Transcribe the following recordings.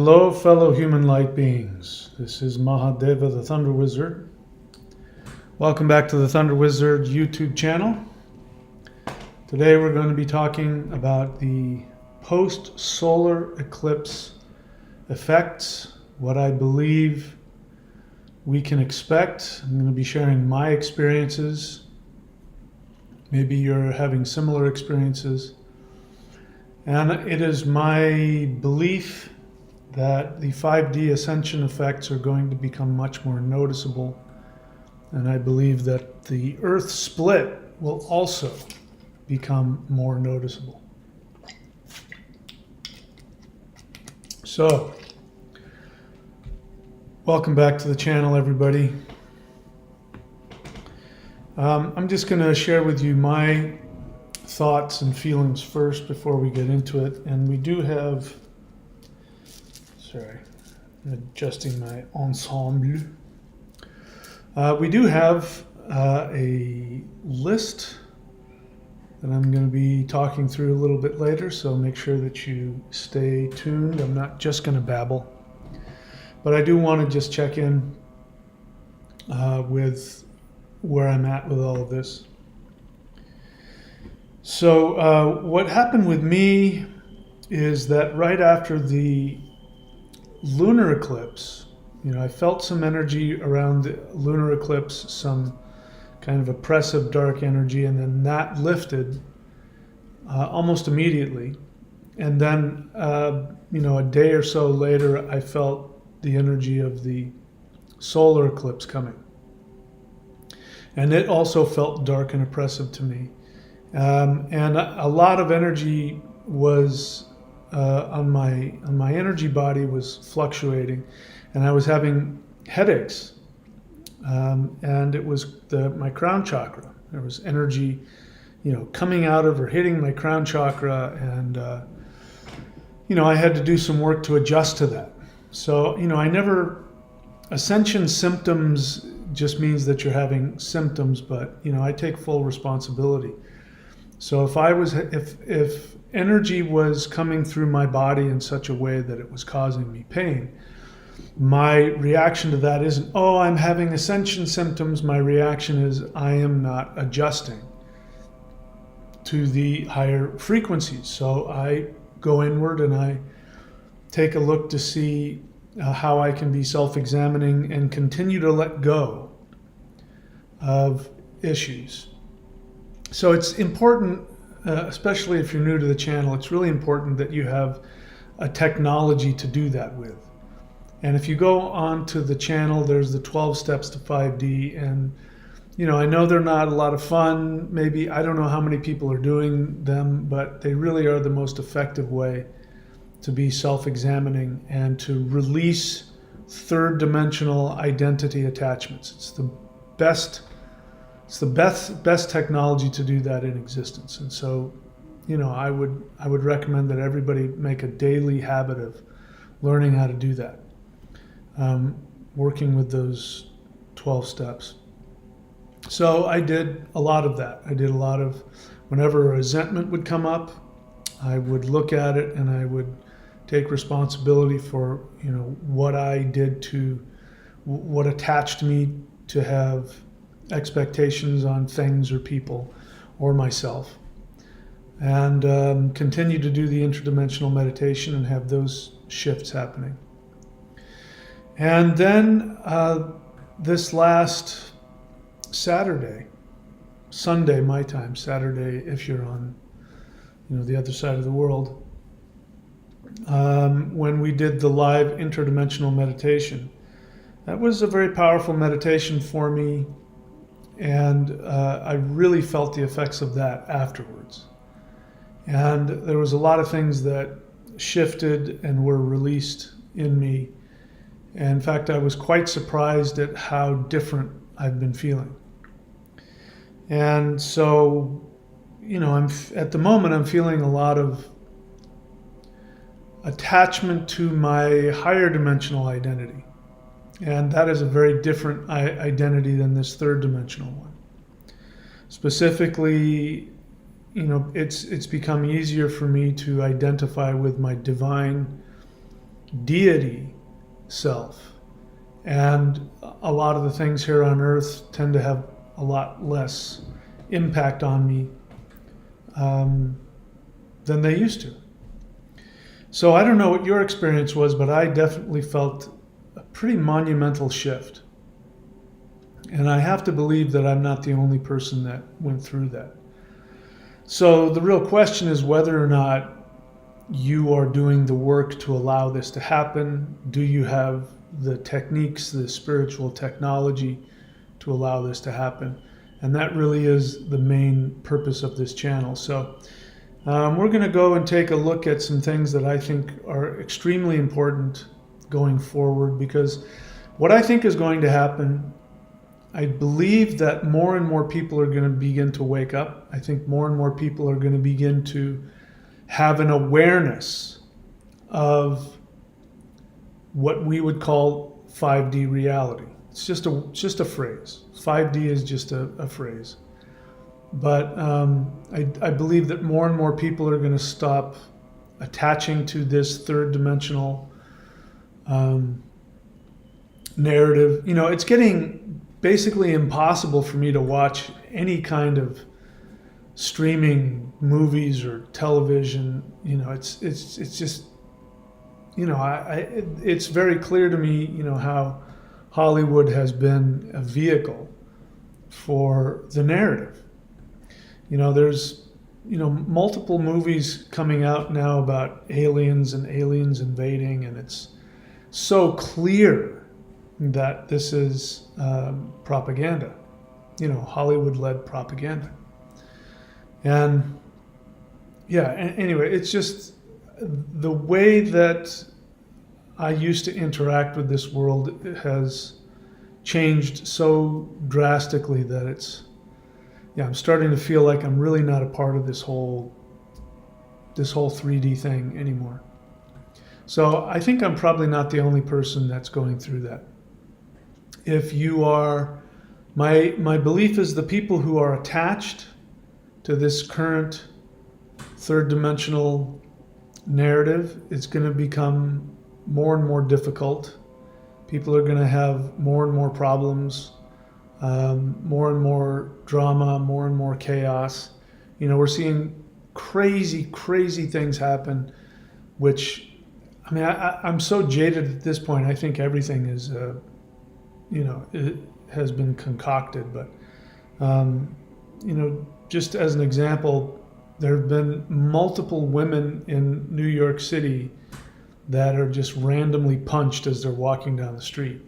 Hello, fellow human light beings. This is Mahadeva, the Thunder Wizard. Welcome back to the Thunder Wizard YouTube channel. Today we're going to be talking about the post-solar eclipse effects, what I believe we can expect. I'm going to be sharing my experiences. Maybe you're having similar experiences. And it is my belief that the 5D ascension effects are going to become much more noticeable. And I believe that the Earth split will also become more noticeable. So, welcome back to the channel, everybody. I'm just going to share with you my thoughts and feelings first before we get into it. And we do have, sorry, I'm adjusting my ensemble. We do have a list that I'm going to be talking through a little bit later, so make sure that you stay tuned. I'm not just going to babble, but I do want to just check in with where I'm at with all of this. So what happened with me is that right after the lunar eclipse, I felt some energy around the lunar eclipse, some kind of oppressive dark energy, and then that lifted almost immediately. And then, a day or so later, I felt the energy of the solar eclipse coming. And it also felt dark and oppressive to me. And a lot of energy was on my energy body was fluctuating, and I was having headaches. And it was my crown chakra. There was energy, coming out of or hitting my crown chakra, and I had to do some work to adjust to that. So ascension symptoms just means that you're having symptoms, but I take full responsibility. So if energy was coming through my body in such a way that it was causing me pain, my reaction to that isn't, oh, I'm having ascension symptoms. My reaction is, I am not adjusting to the higher frequencies. So I go inward and I take a look to see how I can be self-examining and continue to let go of issues. So it's important, especially if you're new to the channel, it's really important that you have a technology to do that with. And if you go on to the channel, there's the 12 steps to 5D. And, I know they're not a lot of fun. Maybe, I don't know how many people are doing them, but they really are the most effective way to be self-examining and to release third dimensional identity attachments. It's the best technology to do that in existence. And so, I would recommend that everybody make a daily habit of learning how to do that. Working with those 12 steps. So I did a lot of that. I did a lot of, whenever a resentment would come up, I would look at it and I would take responsibility for, what I did what attached me to have expectations on things or people or myself. And continue to do the interdimensional meditation and have those shifts happening. And then this last Sunday my time, Saturday if you're on the other side of the world, when we did the live interdimensional meditation, that was a very powerful meditation for me, and I really felt the effects of that afterwards. And there was a lot of things that shifted and were released in me. In fact, I was quite surprised at how different I've been feeling. And so, at the moment, I'm feeling a lot of attachment to my higher dimensional identity. And that is a very different identity than this third dimensional one. Specifically, it's become easier for me to identify with my divine deity self. And a lot of the things here on earth tend to have a lot less impact on me than they used to. So I don't know what your experience was, but I definitely felt a pretty monumental shift. And I have to believe that I'm not the only person that went through that. So the real question is whether or not you are doing the work to allow this to happen. Do you have the techniques, the spiritual technology to allow this to happen? And that really is the main purpose of this channel. So we're going to go and take a look at some things that I think are extremely important going forward, because what I think is going to happen, I believe that more and more people are going to begin to wake up. I think more and more people are going to begin to have an awareness of what we would call 5D reality. It's just a phrase. 5D is just a phrase. But I believe that more and more people are going to stop attaching to this third dimensional narrative. You know, it's getting basically impossible for me to watch any kind of streaming movies or television. You know, it's just, you know, it's very clear to me, you know, how Hollywood has been a vehicle for the narrative. You know, there's, you know, multiple movies coming out now about aliens and aliens invading, and it's so clear that this is propaganda, you know, Hollywood-led propaganda. And yeah, anyway, it's just the way that I used to interact with this world has changed so drastically that it's, yeah, I'm starting to feel like I'm really not a part of this whole 3D thing anymore. So I think I'm probably not the only person that's going through that. If you are, my belief is the people who are attached to this current third dimensional narrative, it's going to become more and more difficult. People are going to have more and more problems, more and more drama, more and more chaos. You know, we're seeing crazy things happen, which, I mean, I'm so jaded at this point. I think everything is, you know, it has been concocted. But, you know, just as an example, there have been multiple women in New York City that are just randomly punched as they're walking down the street.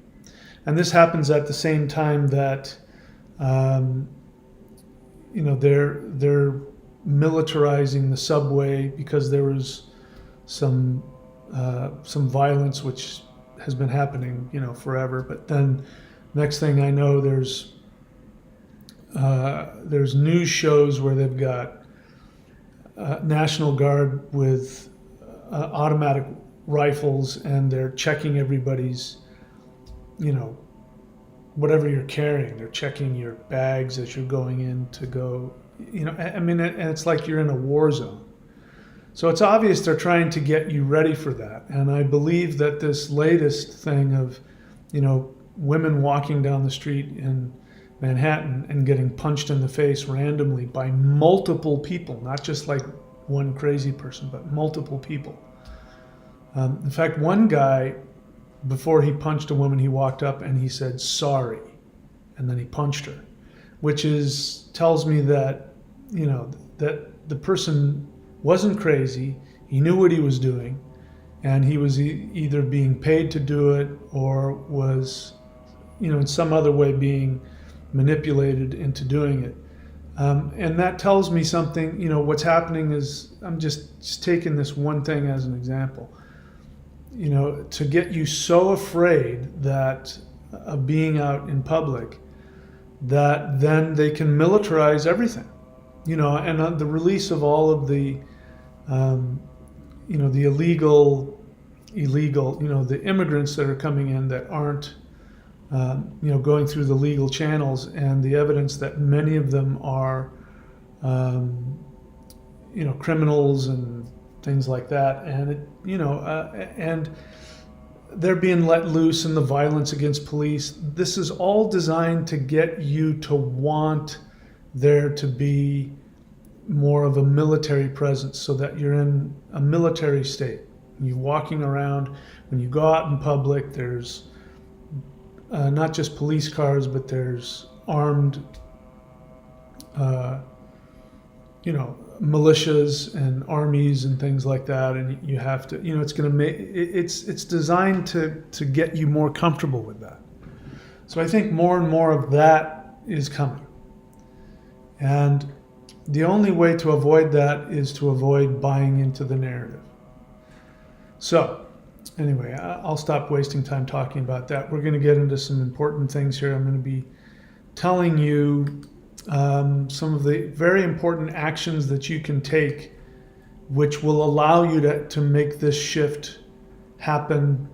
And this happens at the same time that, you know, they're militarizing the subway because there was some violence which has been happening, you know, forever. But then next thing I know, there's news shows where they've got National Guard with automatic rifles, and they're checking everybody's, you know, whatever you're carrying. They're checking your bags as you're going in to go, you know, I mean, and it's like you're in a war zone. So it's obvious they're trying to get you ready for that. And I believe that this latest thing of, you know, women walking down the street in Manhattan and getting punched in the face randomly by multiple people, not just like one crazy person, but multiple people. In fact, one guy, before he punched a woman, he walked up and he said, "Sorry," and then he punched her, which tells me that, you know, that the person wasn't crazy. He knew what he was doing, and he was either being paid to do it or was, you know, in some other way being manipulated into doing it. And that tells me something. You know, what's happening is, I'm just taking this one thing as an example, you know, to get you so afraid that of being out in public, that then they can militarize everything, you know, and the release of all of the, you know, the illegal, you know, the immigrants that are coming in that aren't, you know, going through the legal channels, and the evidence that many of them are, you know, criminals and things like that. And it, you know, and they're being let loose and the violence against police. This is all designed to get you to want there to be more of a military presence, so that you're in a military state. You're walking around, when you go out in public, there's not just police cars, but there's armed, militias and armies and things like that, and you have to, it's going to make it's designed to get you more comfortable with that. So I think more and more of that is coming, and the only way to avoid that is to avoid buying into the narrative. So anyway, I'll stop wasting time talking about that. We're going to get into some important things here. I'm going to be telling you some of the very important actions that you can take, which will allow you to make this shift happen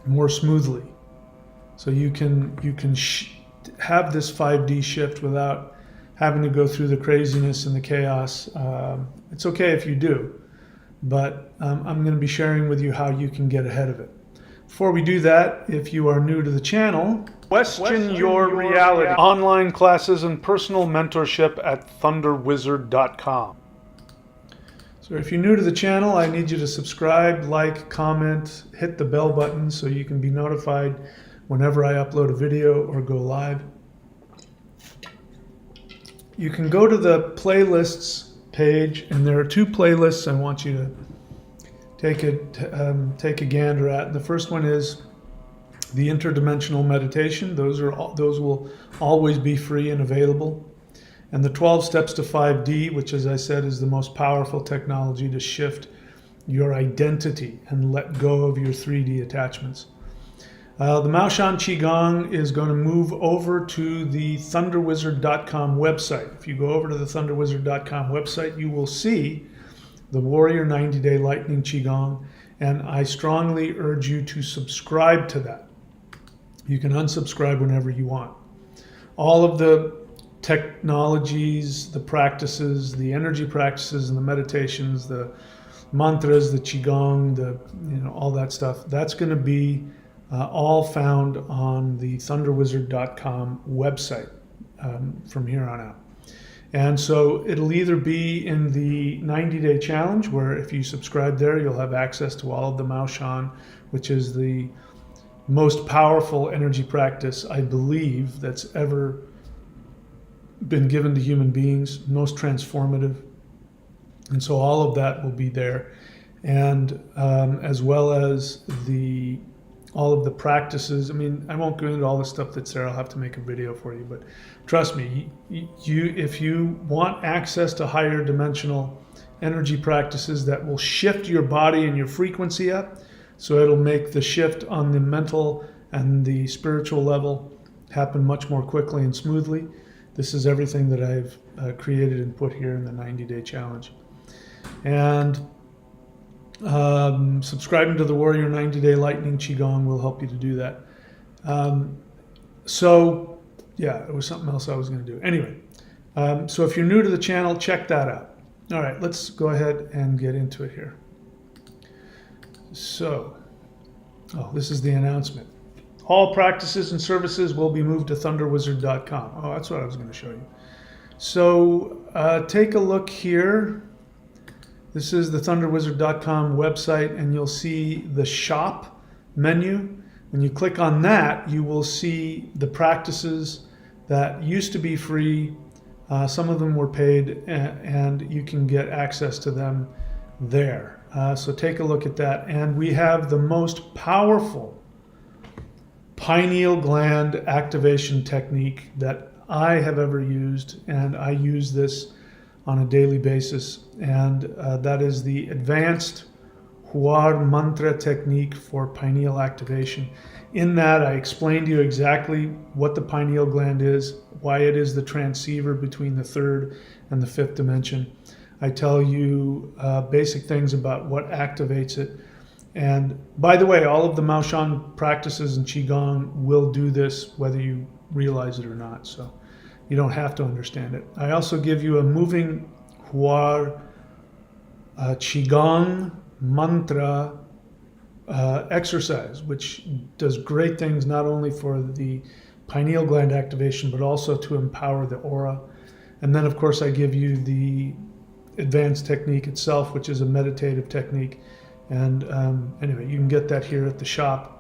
more smoothly. So you can have this 5D shift without having to go through the craziness and the chaos. It's okay if you do, but I'm going to be sharing with you how you can get ahead of it. Before we do that, if you are new to the channel, Question Your Reality. Online classes and personal mentorship at thunderwizard.com. So if you're new to the channel, I need you to subscribe, like, comment, hit the bell button so you can be notified whenever I upload a video or go live. You can go to the playlists page, and there are two playlists I want you to take a gander at. The first one is the interdimensional meditation. Those will always be free and available. And the 12 steps to 5D, which, as I said, is the most powerful technology to shift your identity and let go of your 3D attachments. The Maoshan Qigong is going to move over to the thunderwizard.com website. If you go over to the thunderwizard.com website, you will see the Warrior 90-Day Lightning Qigong, and I strongly urge you to subscribe to that. You can unsubscribe whenever you want. All of the technologies, the practices, the energy practices and the meditations, the mantras, the Qigong, all that stuff, that's going to be all found on the thunderwizard.com website from here on out. And so it'll either be in the 90-day challenge, where if you subscribe there, you'll have access to all of the Maoshan, which is the most powerful energy practice, I believe, that's ever been given to human beings, most transformative. And so all of that will be there. And as well as all of the practices. I mean, I won't go into all the stuff that's there. I'll have to make a video for you. But trust me, if you want access to higher dimensional energy practices that will shift your body and your frequency up, so it'll make the shift on the mental and the spiritual level happen much more quickly and smoothly, this is everything that I've created and put here in the 90-day challenge. And subscribing to the Warrior 90-Day Lightning Qigong will help you to do that. So yeah, it was something else I was going to do. Anyway, so if you're new to the channel, check that out. All right, let's go ahead and get into it here. So, this is the announcement. All practices and services will be moved to thunderwizard.com. Oh, that's what I was going to show you. So take a look here. This is the thunderwizard.com website, and you'll see the shop menu. When you click on that, you will see the practices that used to be free. Some of them were paid, and you can get access to them there. So take a look at that. And we have the most powerful pineal gland activation technique that I have ever used, and I use this on a daily basis, and that is the advanced Huar mantra technique for pineal activation. In that, I explain to you exactly what the pineal gland is, why it is the transceiver between the third and the fifth dimension. I tell you basic things about what activates it. And by the way, all of the Maoshan practices and Qigong will do this whether you realize it or not. So you don't have to understand it. I also give you a moving Huar Qigong mantra exercise, which does great things not only for the pineal gland activation, but also to empower the aura. And then, of course, I give you the advanced technique itself, which is a meditative technique. And anyway, you can get that here at the shop.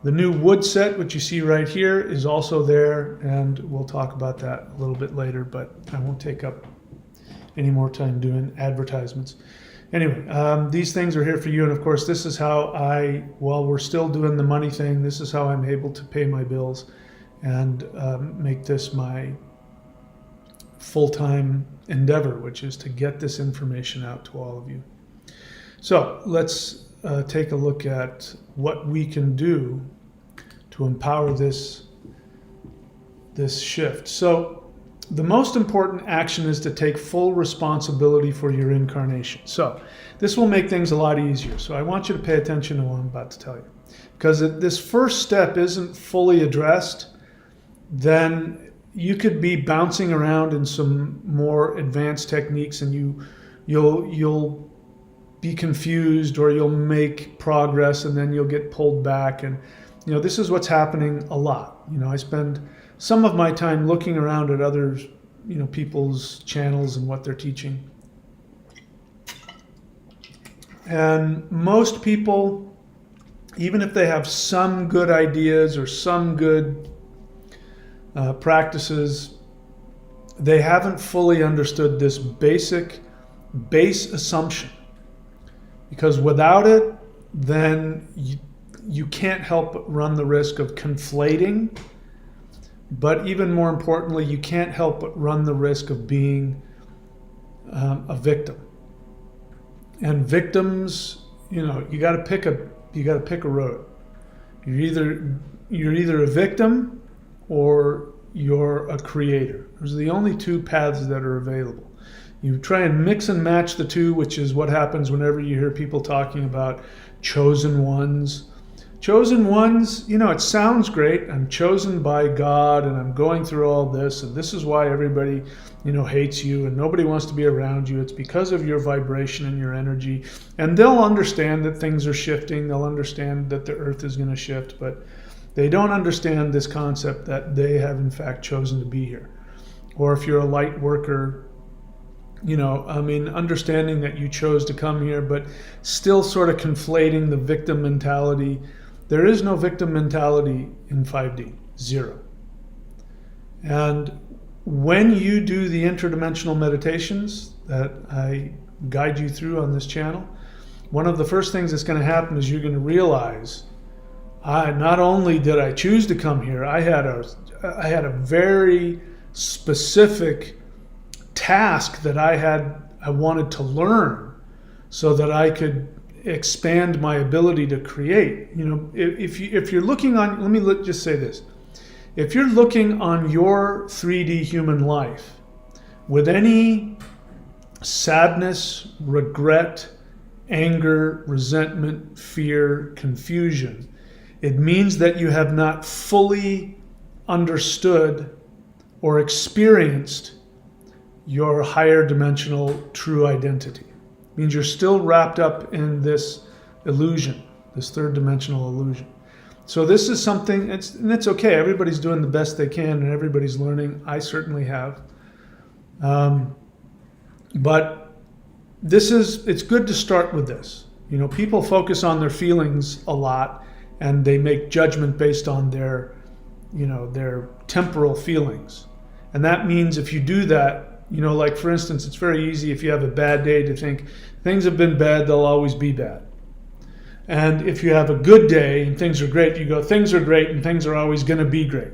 The new wood set, which you see right here, is also there, and we'll talk about that a little bit later, but I won't take up any more time doing advertisements. Anyway, these things are here for you, and of course, this is how while we're still doing the money thing, this is how I'm able to pay my bills and make this my full-time endeavor, which is to get this information out to all of you. So let's take a look at what we can do to empower this shift. So the most important action is to take full responsibility for your incarnation. So this will make things a lot easier. So I want you to pay attention to what I'm about to tell you. Because if this first step isn't fully addressed, then you could be bouncing around in some more advanced techniques, and you'll be confused, or you'll make progress and then you'll get pulled back. And this is what's happening a lot. I spend some of my time looking around at other people's channels and what they're teaching, and most people, even if they have some good ideas or some good practices, they haven't fully understood this base assumption. Because without it, then you can't help but run the risk of conflating. But even more importantly, you can't help but run the risk of being a victim. And victims, you got to pick a road. You're either a victim or you're a creator. Those are the only two paths that are available. You try and mix and match the two, which is what happens whenever you hear people talking about chosen ones. Chosen ones, it sounds great. I'm chosen by God, and I'm going through all this, and this is why everybody, hates you, and nobody wants to be around you. It's because of your vibration and your energy. And they'll understand that things are shifting. They'll understand that the earth is going to shift, but they don't understand this concept that they have in fact chosen to be here. Or if you're a light worker, understanding that you chose to come here, but still sort of conflating the victim mentality. There is no victim mentality in 5D, zero. And when you do the interdimensional meditations that I guide you through on this channel, one of the first things that's going to happen is you're going to realize, not only did I choose to come here, I had a very specific task that I wanted to learn so that I could expand my ability to create. If you're looking on, let me just say this. If you're looking on your 3D human life with any sadness, regret, anger, resentment, fear, confusion, it means that you have not fully understood or experienced your higher dimensional true identity. It means you're still wrapped up in this illusion, this third dimensional illusion. So this is something, it's okay. Everybody's doing the best they can and everybody's learning. I certainly have. But it's good to start with this. People focus on their feelings a lot, and they make judgment based on their temporal feelings. And that means if you do that, like for instance, it's very easy if you have a bad day to think things have been bad, they'll always be bad. And if you have a good day and things are great, you go, things are great and things are always going to be great.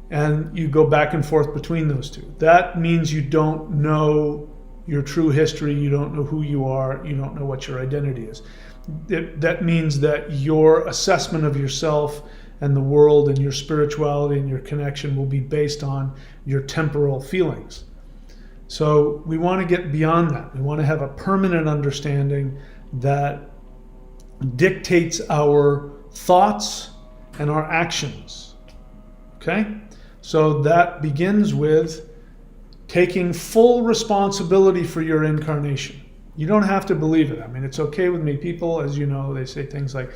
And you go back and forth between those two. That means you don't know your true history, you don't know who you are, you don't know what your identity is. That means that your assessment of yourself and the world and your spirituality and your connection will be based on your temporal feelings. So we want to get beyond that. We want to have a permanent understanding that dictates our thoughts and our actions. Okay? So that begins with taking full responsibility for your incarnation. You don't have to believe it. I mean, it's okay with me. People, as you know, they say things like,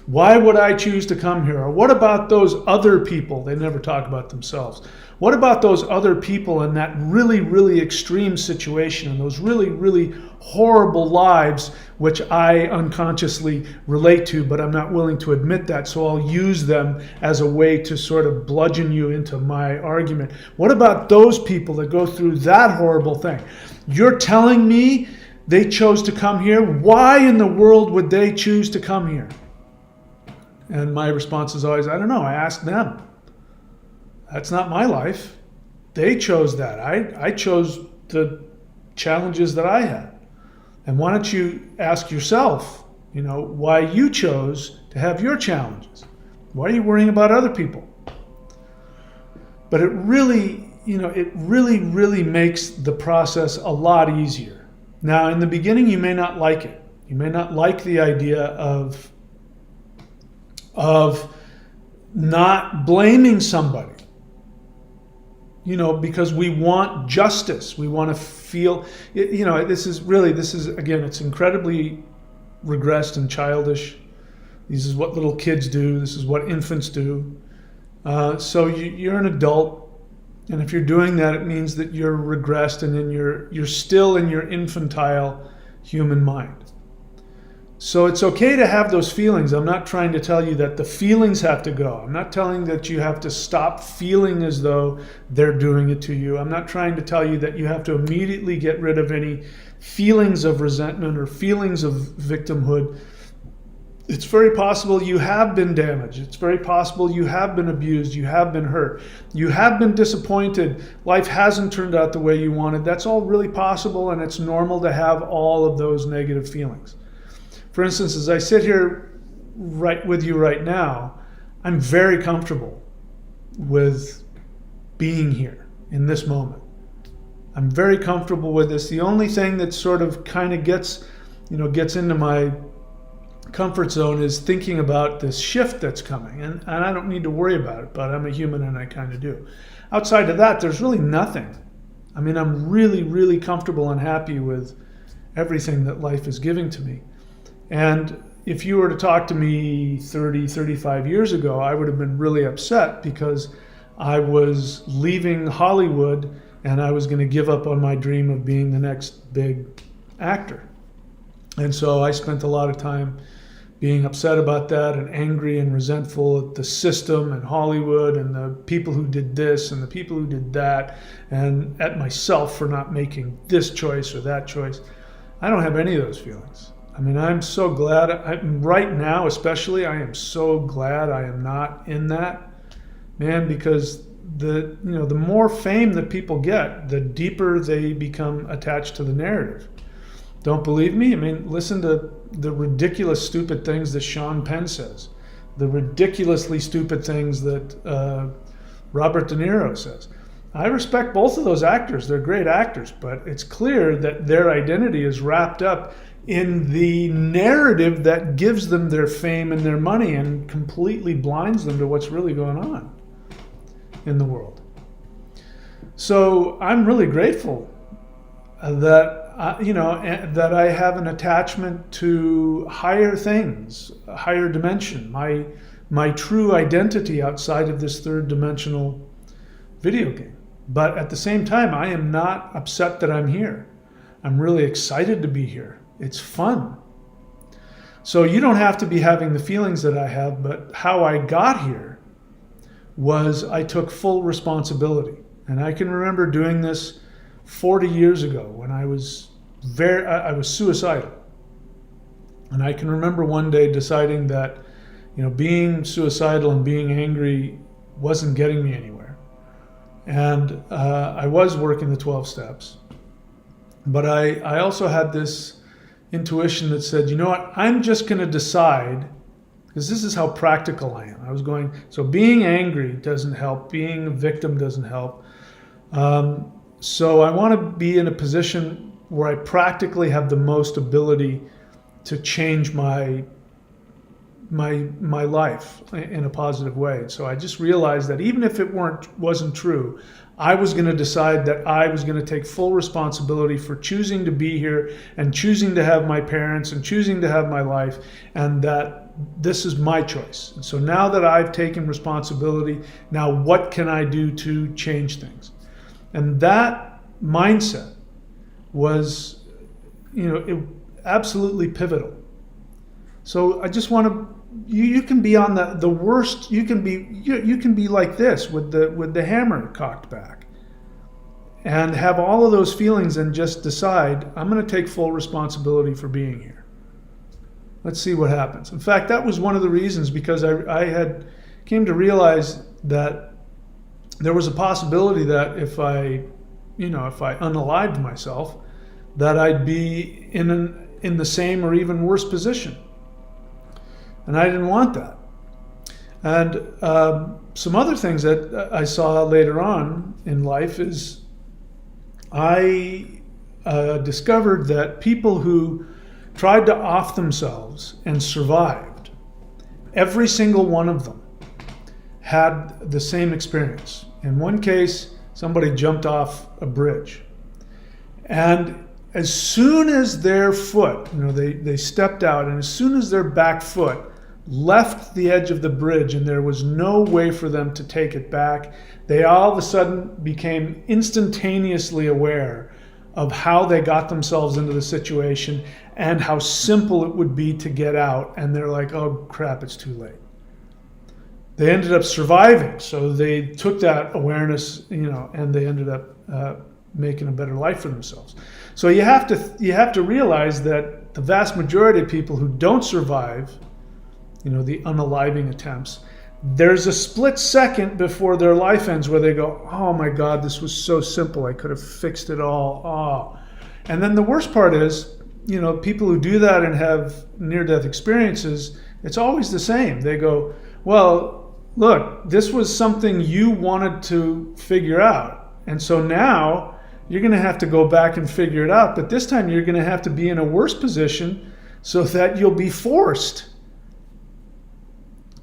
why would I choose to come here? Or what about those other people? They never talk about themselves. What about those other people in that really, really extreme situation and those really, really horrible lives, which I unconsciously relate to, but I'm not willing to admit that, so I'll use them as a way to sort of bludgeon you into my argument. What about those people that go through that horrible thing? You're telling me they chose to come here? Why in the world would they choose to come here? And my response is always, I don't know, I asked them. That's not my life. They chose that. I chose the challenges that I had. And why don't you ask yourself, why you chose to have your challenges? Why are you worrying about other people? But it really, really makes the process a lot easier. Now, in the beginning, you may not like it. You may not like the idea of not blaming somebody, because we want justice. We want to feel, this is again, it's incredibly regressed and childish. This is what little kids do. This is what infants do. So you're an adult, and if you're doing that, it means that you're regressed, and then you're still in your infantile human mind. So it's okay to have those feelings. I'm not trying to tell you that the feelings have to go. I'm not telling that you have to stop feeling as though they're doing it to you. I'm not trying to tell you that you have to immediately get rid of any feelings of resentment or feelings of victimhood. It's very possible you have been damaged. It's very possible you have been abused. You have been hurt. You have been disappointed. Life hasn't turned out the way you wanted. That's all really possible, and it's normal to have all of those negative feelings. For instance, as I sit here right with you right now, I'm very comfortable with being here in this moment. I'm very comfortable with this. The only thing that sort of kind of gets into my comfort zone is thinking about this shift that's coming. And I don't need to worry about it, but I'm a human and I kind of do. Outside of that, there's really nothing. I mean, I'm really, really comfortable and happy with everything that life is giving to me. And if you were to talk to me 30, 35 years ago, I would have been really upset because I was leaving Hollywood and I was going to give up on my dream of being the next big actor. And so I spent a lot of time being upset about that and angry and resentful at the system and Hollywood and the people who did this and the people who did that, and at myself for not making this choice or that choice. I don't have any of those feelings. I mean, I'm so glad, right now especially, I am so glad I am not in that, man, because the more fame that people get, the deeper they become attached to the narrative. Don't believe me? I mean, listen to the ridiculous, stupid things that Sean Penn says, the ridiculously stupid things that Robert De Niro says. I respect both of those actors. They're great actors, but it's clear that their identity is wrapped up in the narrative that gives them their fame and their money and completely blinds them to what's really going on in the world. So I'm really grateful that that I have an attachment to higher things, a higher dimension, my true identity outside of this third dimensional video game. But at the same time, I am not upset that I'm here. I'm really excited to be here. It's fun. So you don't have to be having the feelings that I have, but how I got here was I took full responsibility. And I can remember doing this 40 years ago when I was suicidal. And I can remember one day deciding that, being suicidal and being angry wasn't getting me anywhere. And I was working the 12 steps. But I also had this intuition that said, you know what, I'm just going to decide, because this is how practical I am. I was going, so being angry doesn't help, being a victim doesn't help. So I want to be in a position where I practically have the most ability to change my my life in a positive way. So I just realized that even if it wasn't true, I was going to decide that I was going to take full responsibility for choosing to be here and choosing to have my parents and choosing to have my life, and that this is my choice. And so now that I've taken responsibility, now what can I do to change things? And that mindset was, absolutely pivotal. So I just want to, you can be on the worst, you can be like this with the hammer cocked back and have all of those feelings and just decide, I'm going to take full responsibility for being here. Let's see what happens. In fact, that was one of the reasons, because I had came to realize that there was a possibility that if I unalived myself, that I'd be in the same or even worse position. And I didn't want that. And some other things that I saw later on in life is I discovered that people who tried to off themselves and survived, every single one of them had the same experience. In one case, somebody jumped off a bridge. And as soon as their foot, they stepped out, and as soon as their back foot left the edge of the bridge and there was no way for them to take it back, they all of a sudden became instantaneously aware of how they got themselves into the situation and how simple it would be to get out. And they're like, oh crap, it's too late. They ended up surviving. So they took that awareness, and they ended up making a better life for themselves. So you have to realize that the vast majority of people who don't survive, the unaliving attempts, there's a split second before their life ends where they go, oh my God, this was so simple. I could have fixed it all. Oh. And then the worst part is, people who do that and have near-death experiences, it's always the same. They go, well, look, this was something you wanted to figure out. And so now you're going to have to go back and figure it out. But this time you're going to have to be in a worse position so that you'll be forced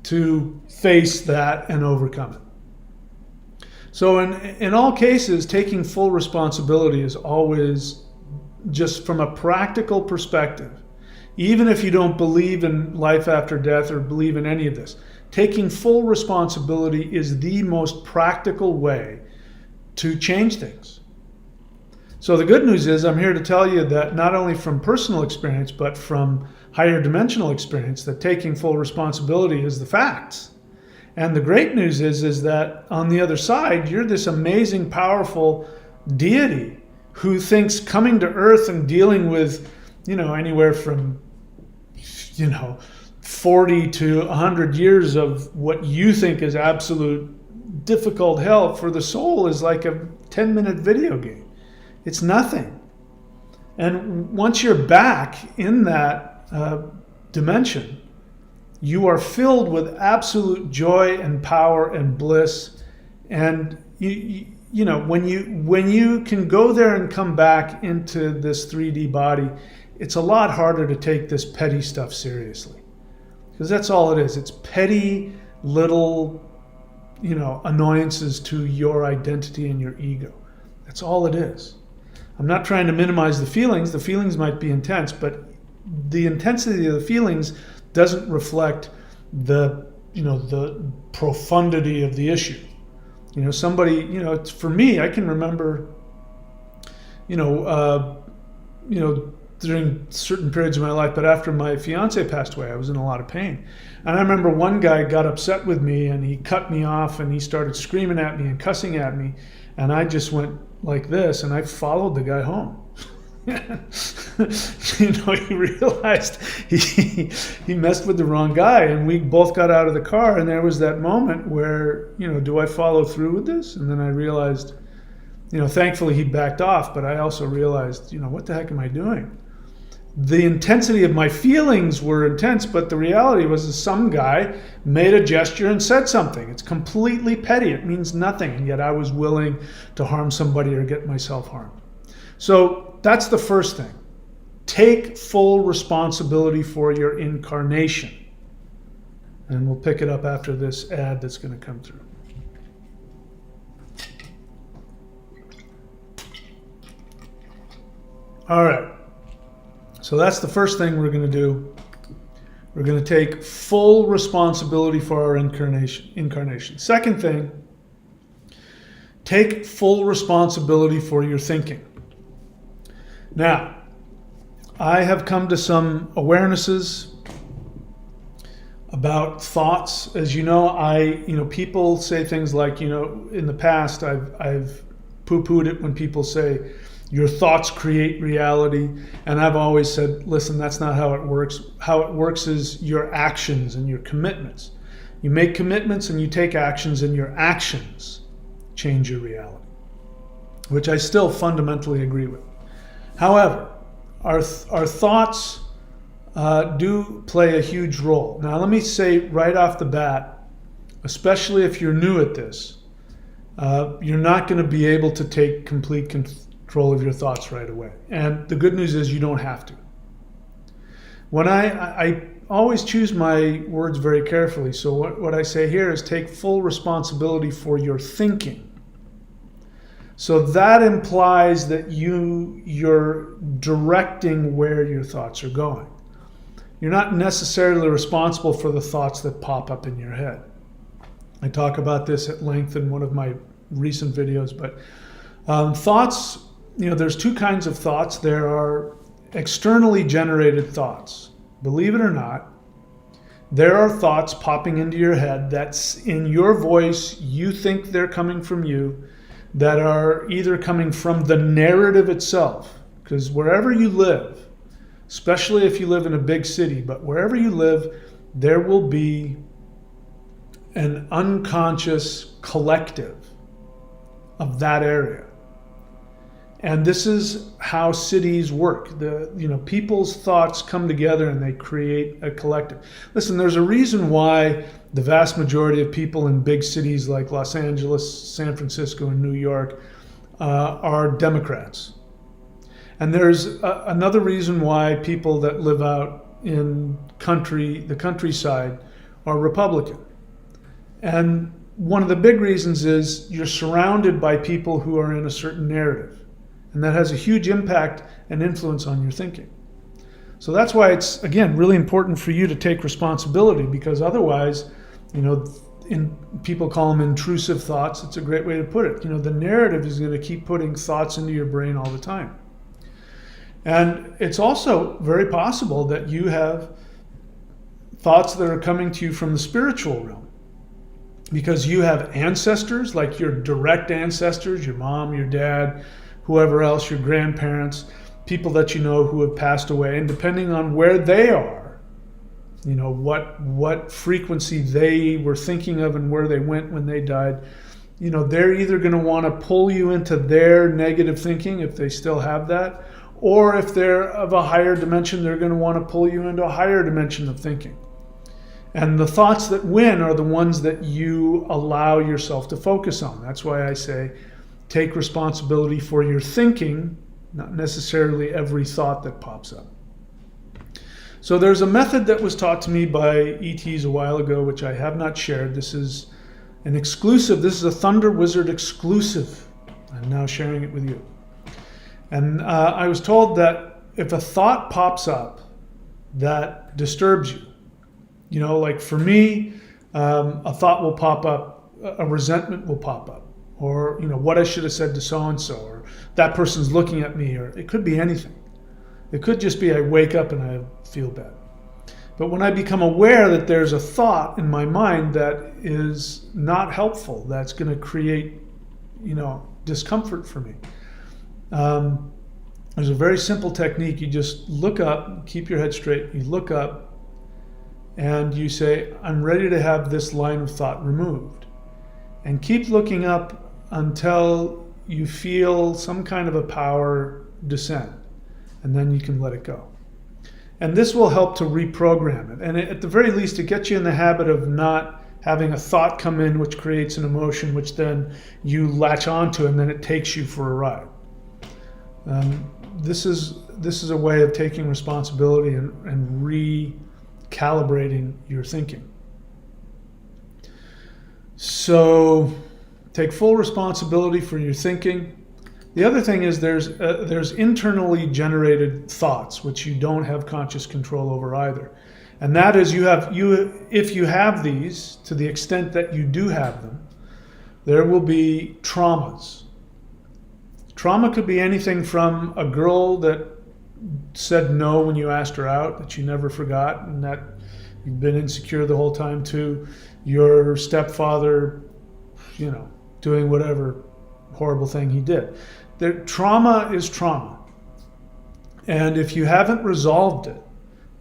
to face that and overcome it. So in all cases, taking full responsibility is always, just from a practical perspective, even if you don't believe in life after death or believe in any of this, taking full responsibility is the most practical way to change things. So the good news is, I'm here to tell you that not only from personal experience, but from higher dimensional experience, that taking full responsibility is the facts. And the great news is that on the other side, you're this amazing, powerful deity who thinks coming to Earth and dealing with, anywhere from, 40 to 100 years of what you think is absolute difficult hell for the soul is like a 10-minute video game. It's nothing. And once you're back in that dimension, you are filled with absolute joy and power and bliss. And when you can go there and come back into this 3D body, it's a lot harder to take this petty stuff seriously, because that's all it is. It's petty little, annoyances to your identity and your ego. That's all it is. I'm not trying to minimize the feelings. The feelings might be intense, but the intensity of the feelings doesn't reflect the profundity of the issue. For me, I can remember, during certain periods of my life, but after my fiance passed away, I was in a lot of pain. And I remember one guy got upset with me and he cut me off and he started screaming at me and cussing at me. And I just went like this and I followed the guy home. He realized he messed with the wrong guy, and we both got out of the car, and there was that moment where, do I follow through with this? And then I realized, thankfully he backed off, but I also realized, what the heck am I doing? The intensity of my feelings were intense, but the reality was that some guy made a gesture and said something. It's completely petty. It means nothing, and yet I was willing to harm somebody or get myself harmed. So that's the first thing. Take full responsibility for your incarnation. And we'll pick it up after this ad that's going to come through. All right. So that's the first thing we're going to do. We're going to take full responsibility for our incarnation. Second thing, take full responsibility for your thinking. Now, I have come to some awarenesses about thoughts. As you know, people say things like, in the past, I've poo-pooed it when people say, your thoughts create reality. And I've always said, listen, that's not how it works. How it works is your actions and your commitments. You make commitments and you take actions, and your actions change your reality, which I still fundamentally agree with. However, our thoughts do play a huge role. Now, let me say right off the bat, especially if you're new at this, you're not going to be able to take complete control of your thoughts right away. And the good news is you don't have to. When I always choose my words very carefully. So what I say here is take full responsibility for your thinking. So that implies that you're directing where your thoughts are going. You're not necessarily responsible for the thoughts that pop up in your head. I talk about this at length in one of my recent videos, but thoughts, there's two kinds of thoughts. There are externally generated thoughts. Believe it or not, there are thoughts popping into your head that's in your voice. You think they're coming from you, that are either coming from the narrative itself, because wherever you live, especially if you live in a big city, but wherever you live, there will be an unconscious collective of that area. And this is how cities work. People's thoughts come together and they create a collective. Listen, there's a reason why the vast majority of people in big cities like Los Angeles, San Francisco, and New York are Democrats. And there's another reason why people that live out in the countryside are Republican. And one of the big reasons is you're surrounded by people who are in a certain narrative. And that has a huge impact and influence on your thinking. So that's why it's, again, really important for you to take responsibility, because otherwise, people call them intrusive thoughts. It's a great way to put it. The narrative is going to keep putting thoughts into your brain all the time. And it's also very possible that you have thoughts that are coming to you from the spiritual realm, because you have ancestors, like your direct ancestors, your mom, your dad, whoever else, your grandparents, people that you know who have passed away, and depending on where they are, what frequency they were thinking of and where they went when they died, they're either going to want to pull you into their negative thinking if they still have that, or if they're of a higher dimension, they're going to want to pull you into a higher dimension of thinking. And the thoughts that win are the ones that you allow yourself to focus on. That's why I say, take responsibility for your thinking, not necessarily every thought that pops up. So there's a method that was taught to me by ETs a while ago, which I have not shared. This is an exclusive. This is a Thunder Wizard exclusive. I'm now sharing it with you. And I was told that if a thought pops up that disturbs you, like for me, a thought will pop up, a resentment will pop up. Or, what I should have said to so-and-so, or that person's looking at me, or it could be anything. It could just be I wake up and I feel bad. But when I become aware that there's a thought in my mind that is not helpful, that's going to create, discomfort for me, there's a very simple technique. You just look up, keep your head straight, you look up, and you say, I'm ready to have this line of thought removed. And keep looking up until you feel some kind of a power descend, and then you can let it go. And this will help to reprogram it. And at the very least, it gets you in the habit of not having a thought come in which creates an emotion which then you latch onto, and then it takes you for a ride. This is a way of taking responsibility and recalibrating your thinking. So take full responsibility for your thinking. The other thing is there's internally generated thoughts which you don't have conscious control over either. And that is if you have these, to the extent that you do have them, there will be traumas. Trauma could be anything from a girl that said no when you asked her out, that you never forgot, and that you've been insecure the whole time, to your stepfather, doing whatever horrible thing he did. Trauma is trauma. And if you haven't resolved it,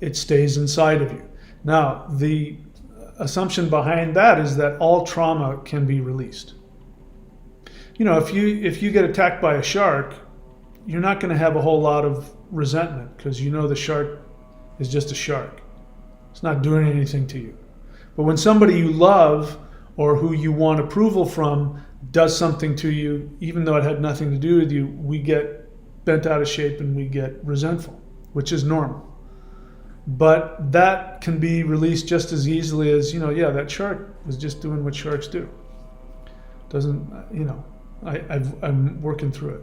it stays inside of you. Now, the assumption behind that is that all trauma can be released. If you get attacked by a shark, you're not going to have a whole lot of resentment because the shark is just a shark. It's not doing anything to you. But when somebody you love or who you want approval from does something to you, even though it had nothing to do with you, we get bent out of shape and we get resentful, which is normal. But that can be released just as easily as, that shark was just doing what sharks do. I'm working through it.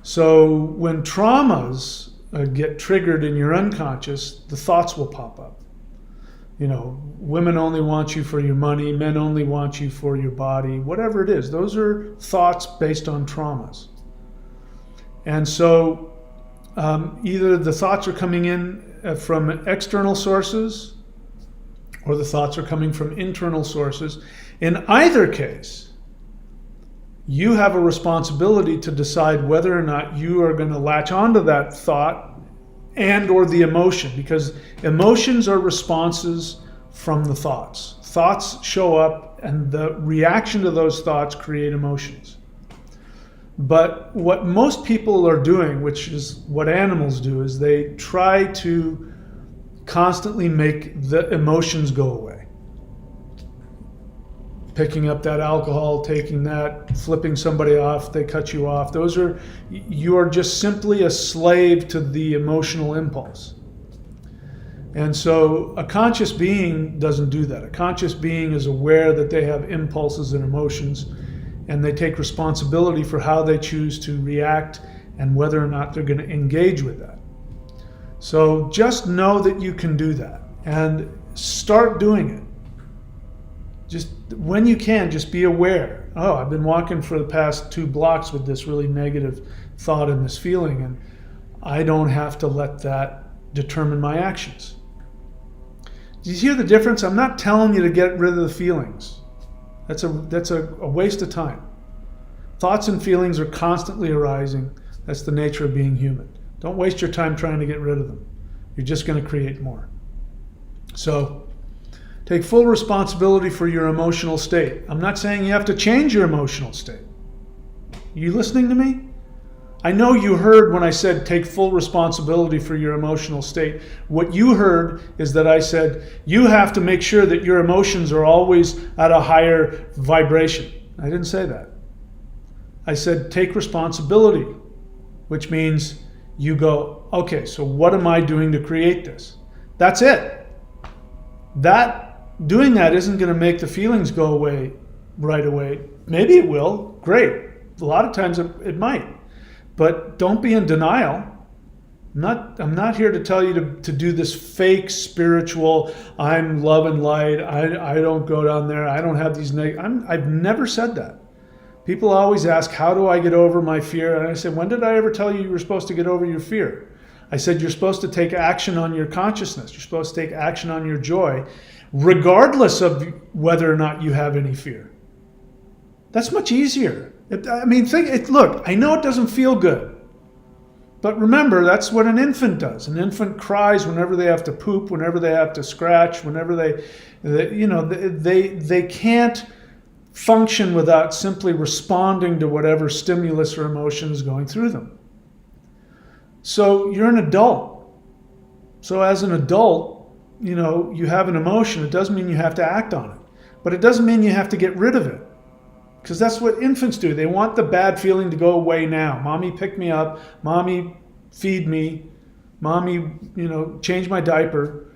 So when traumas get triggered in your unconscious, the thoughts will pop up. Women only want you for your money, men only want you for your body, whatever it is. Those are thoughts based on traumas. And so either the thoughts are coming in from external sources or the thoughts are coming from internal sources. In either case, you have a responsibility to decide whether or not you are going to latch onto that thought and or the emotion, because emotions are responses from the thoughts. Thoughts show up and the reaction to those thoughts create emotions. But what most people are doing, which is what animals do, is they try to constantly make the emotions go away. Picking up that alcohol, taking that, flipping somebody off, they cut you off. You are just simply a slave to the emotional impulse. And so a conscious being doesn't do that. A conscious being is aware that they have impulses and emotions, and they take responsibility for how they choose to react and whether or not they're going to engage with that. So just know that you can do that and start doing it. Just when you can, just be aware. Oh, I've been walking for the past 2 blocks with this really negative thought and this feeling, and I don't have to let that determine my actions. Do you hear the difference? I'm not telling you to get rid of the feelings. That's a waste of time. Thoughts and feelings are constantly arising. That's the nature of being human. Don't waste your time trying to get rid of them. You're just going to create more. So, take full responsibility for your emotional state. I'm not saying you have to change your emotional state. You listening to me? I know you heard when I said take full responsibility for your emotional state. What you heard is that I said you have to make sure that your emotions are always at a higher vibration. I didn't say that. I said take responsibility, which means you go, okay, so what am I doing to create this? That's it. Doing that isn't going to make the feelings go away right away. Maybe it will. Great. A lot of times it might. But don't be in denial. I'm not here to tell you to do this fake spiritual, I'm love and light, I don't go down there, I don't have these I've never said that. People always ask, how do I get over my fear? And I said, when did I ever tell you were supposed to get over your fear? I said, you're supposed to take action on your consciousness. You're supposed to take action on your joy, regardless of whether or not you have any fear. That's much easier. Look, I know it doesn't feel good. But remember, that's what an infant does. An infant cries whenever they have to poop, whenever they have to scratch, whenever they can't function without simply responding to whatever stimulus or emotion is going through them. So you're an adult. So as an adult, you have an emotion. It doesn't mean you have to act on it. But it doesn't mean you have to get rid of it. Because that's what infants do. They want the bad feeling to go away now. Mommy, pick me up. Mommy, feed me. Mommy, change my diaper.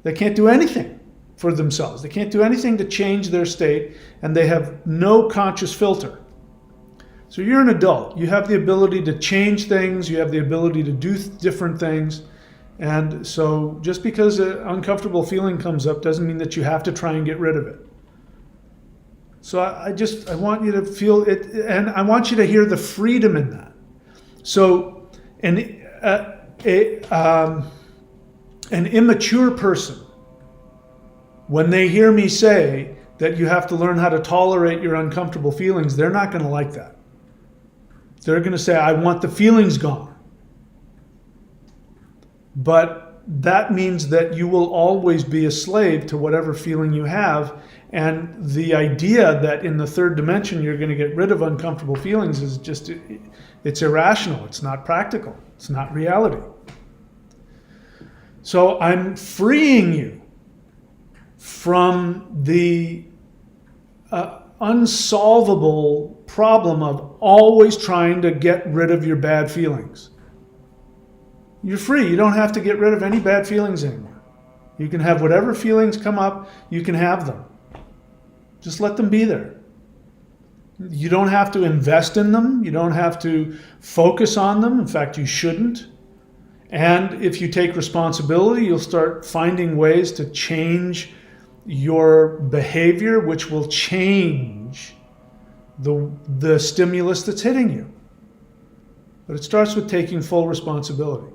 They can't do anything for themselves. They can't do anything to change their state, and they have no conscious filter. So you're an adult. You have the ability to change things. You have the ability to do different things. And so just because an uncomfortable feeling comes up doesn't mean that you have to try and get rid of it. So I want you to feel it, and I want you to hear the freedom in that. So an immature person, when they hear me say that you have to learn how to tolerate your uncomfortable feelings, they're not going to like that. They're going to say, I want the feelings gone. But that means that you will always be a slave to whatever feeling you have. And the idea that in the third dimension you're going to get rid of uncomfortable feelings is just, it's irrational. It's not practical. It's not reality. So I'm freeing you from the unsolvable problem of always trying to get rid of your bad feelings. You're free. You don't have to get rid of any bad feelings anymore. You can have whatever feelings come up, you can have them. Just let them be there. You don't have to invest in them. You don't have to focus on them. In fact, you shouldn't. And if you take responsibility, you'll start finding ways to change your behavior, which will change the stimulus that's hitting you. But it starts with taking full responsibility.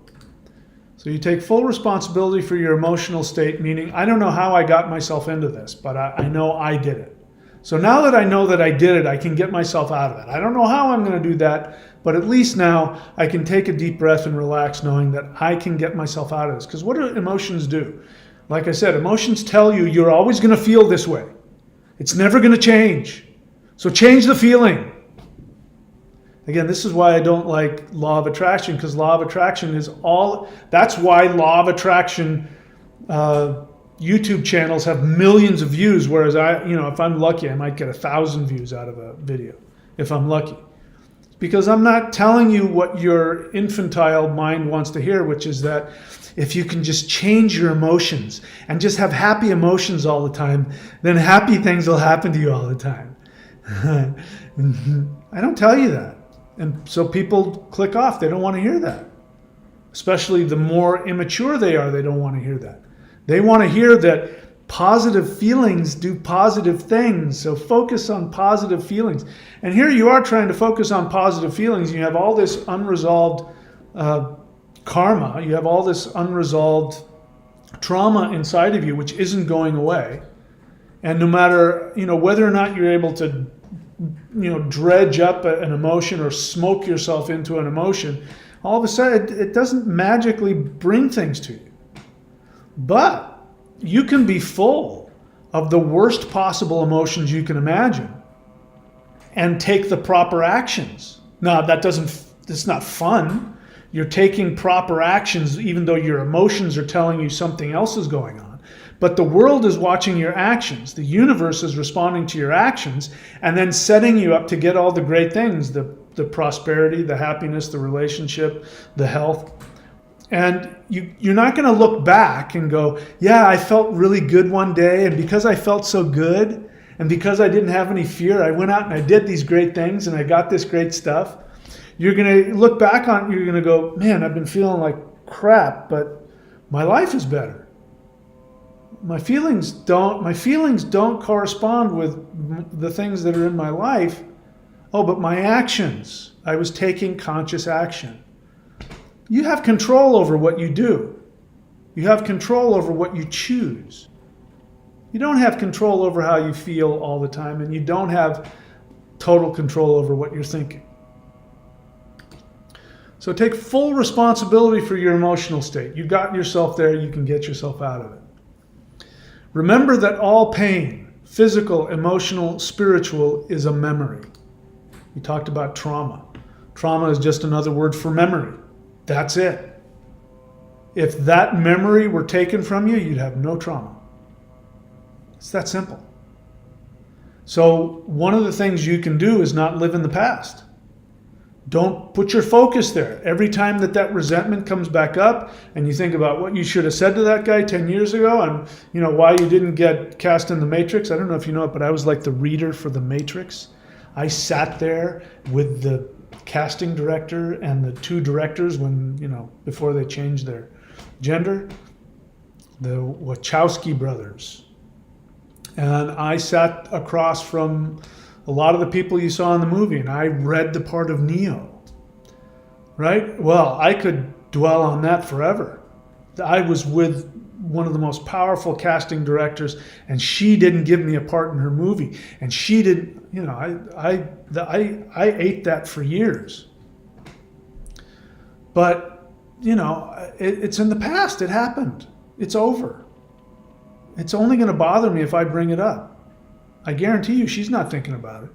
So you take full responsibility for your emotional state, meaning I don't know how I got myself into this, but I know I did it. So now that I know that I did it, I can get myself out of it. I don't know how I'm going to do that, but at least now I can take a deep breath and relax knowing that I can get myself out of this. Because what do emotions do? Like I said, emotions tell you you're always going to feel this way. It's never going to change. So change the feeling. Again, this is why I don't like law of attraction, because law of attraction is all, that's why law of attraction YouTube channels have millions of views, whereas if I'm lucky, I might get 1,000 views out of a video, if I'm lucky. Because I'm not telling you what your infantile mind wants to hear, which is that if you can just change your emotions and just have happy emotions all the time, then happy things will happen to you all the time. I don't tell you that. And so people click off. They don't want to hear that. Especially the more immature they are, they don't want to hear that. They want to hear that positive feelings do positive things. So focus on positive feelings. And here you are trying to focus on positive feelings. You have all this unresolved karma. You have all this unresolved trauma inside of you, which isn't going away. And no matter, whether or not you're able to dredge up an emotion or smoke yourself into an emotion, all of a sudden it doesn't magically bring things to you. But you can be full of the worst possible emotions you can imagine and take the proper actions. Now, it's not fun. You're taking proper actions even though your emotions are telling you something else is going on. But the world is watching your actions. The universe is responding to your actions and then setting you up to get all the great things, the prosperity, the happiness, the relationship, the health. And you're not going to look back and go, yeah, I felt really good one day, and because I felt so good, and because I didn't have any fear, I went out and I did these great things, and I got this great stuff. You're going to look back on it, you're going to go, man, I've been feeling like crap, but my life is better. My feelings don't correspond with the things that are in my life. Oh, but my actions, I was taking conscious action. You have control over what you do. You have control over what you choose. You don't have control over how you feel all the time, and you don't have total control over what you're thinking. So take full responsibility for your emotional state. You got yourself there, you can get yourself out of it. Remember that all pain, physical, emotional, spiritual, is a memory. We talked about trauma. Trauma is just another word for memory. That's it. If that memory were taken from you, you'd have no trauma. It's that simple. So one of the things you can do is not live in the past. Don't put your focus there. Every time that resentment comes back up and you think about what you should have said to that guy 10 years ago and, why you didn't get cast in the Matrix. I don't know if you know it, but I was like the reader for the Matrix. I sat there with the casting director and the two directors when, before they changed their gender, the Wachowski brothers. And I sat across from a lot of the people you saw in the movie, and I read the part of Neo, right? Well, I could dwell on that forever. I was with one of the most powerful casting directors, and she didn't give me a part in her movie. And she didn't, I ate that for years. But, it's in the past. It happened. It's over. It's only going to bother me if I bring it up. I guarantee you she's not thinking about it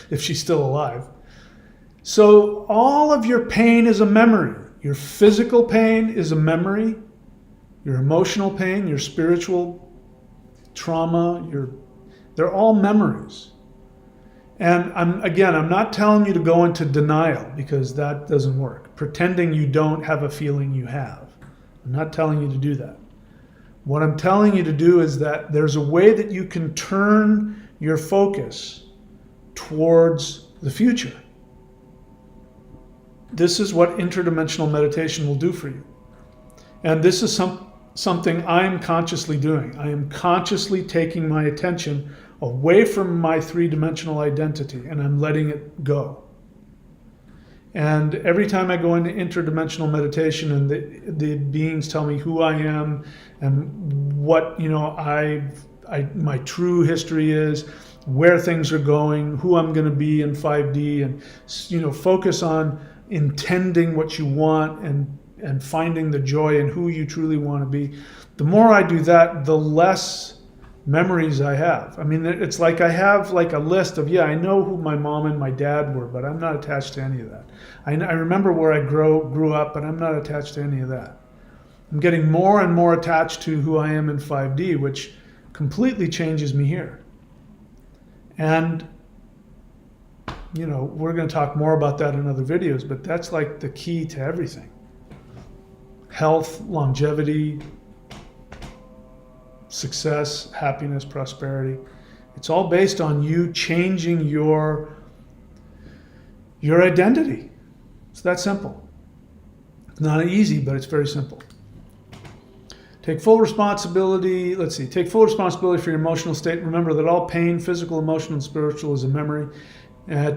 if she's still alive. So all of your pain is a memory. Your physical pain is a memory. Your emotional pain, your spiritual trauma, they're all memories. And I'm not telling you to go into denial because that doesn't work. Pretending you don't have a feeling you have. I'm not telling you to do that. What I'm telling you to do is that there's a way that you can turn your focus towards the future. This is what interdimensional meditation will do for you. And this is something I'm consciously doing. I am consciously taking my attention away from my three-dimensional identity, and I'm letting it go. And every time I go into interdimensional meditation and the beings tell me who I am and what, my true history is, where things are going, who I'm going to be in 5D, and, focus on intending what you want and finding the joy in who you truly want to be. The more I do that, the less memories I have. I mean, it's like I have like a list of, I know who my mom and my dad were, but I'm not attached to any of that. I remember where I grew up, but I'm not attached to any of that. I'm getting more and more attached to who I am in 5D, which completely changes me here. And, we're going to talk more about that in other videos, but that's like the key to everything. Health, longevity, success, happiness, prosperity. It's all based on you changing your identity. It's that simple. It's not easy, but it's very simple. Take full responsibility. Take full responsibility for your emotional state. Remember that all pain, physical, emotional, and spiritual, is a memory.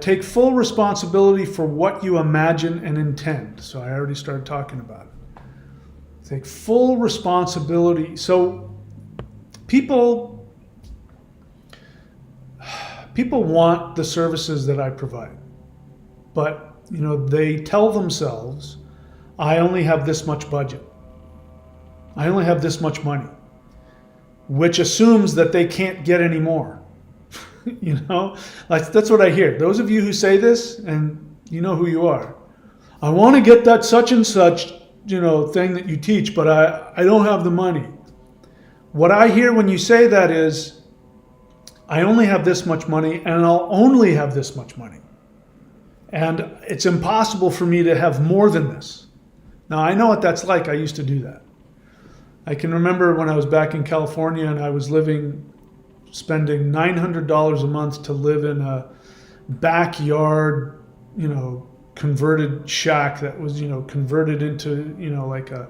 Take full responsibility for what you imagine and intend. So I already started talking about it. Take full responsibility. So people want the services that I provide, but they tell themselves, I only have this much budget. I only have this much money, which assumes that they can't get any more. That's what I hear. Those of you who say this, and you know who you are. I want to get that such and such, thing that you teach, but I don't have the money. What I hear when you say that is, I only have this much money and I'll only have this much money. And it's impossible for me to have more than this. Now, I know what that's like. I used to do that. I can remember when I was back in California and I was spending $900 a month to live in a backyard, converted shack that was, converted into, like a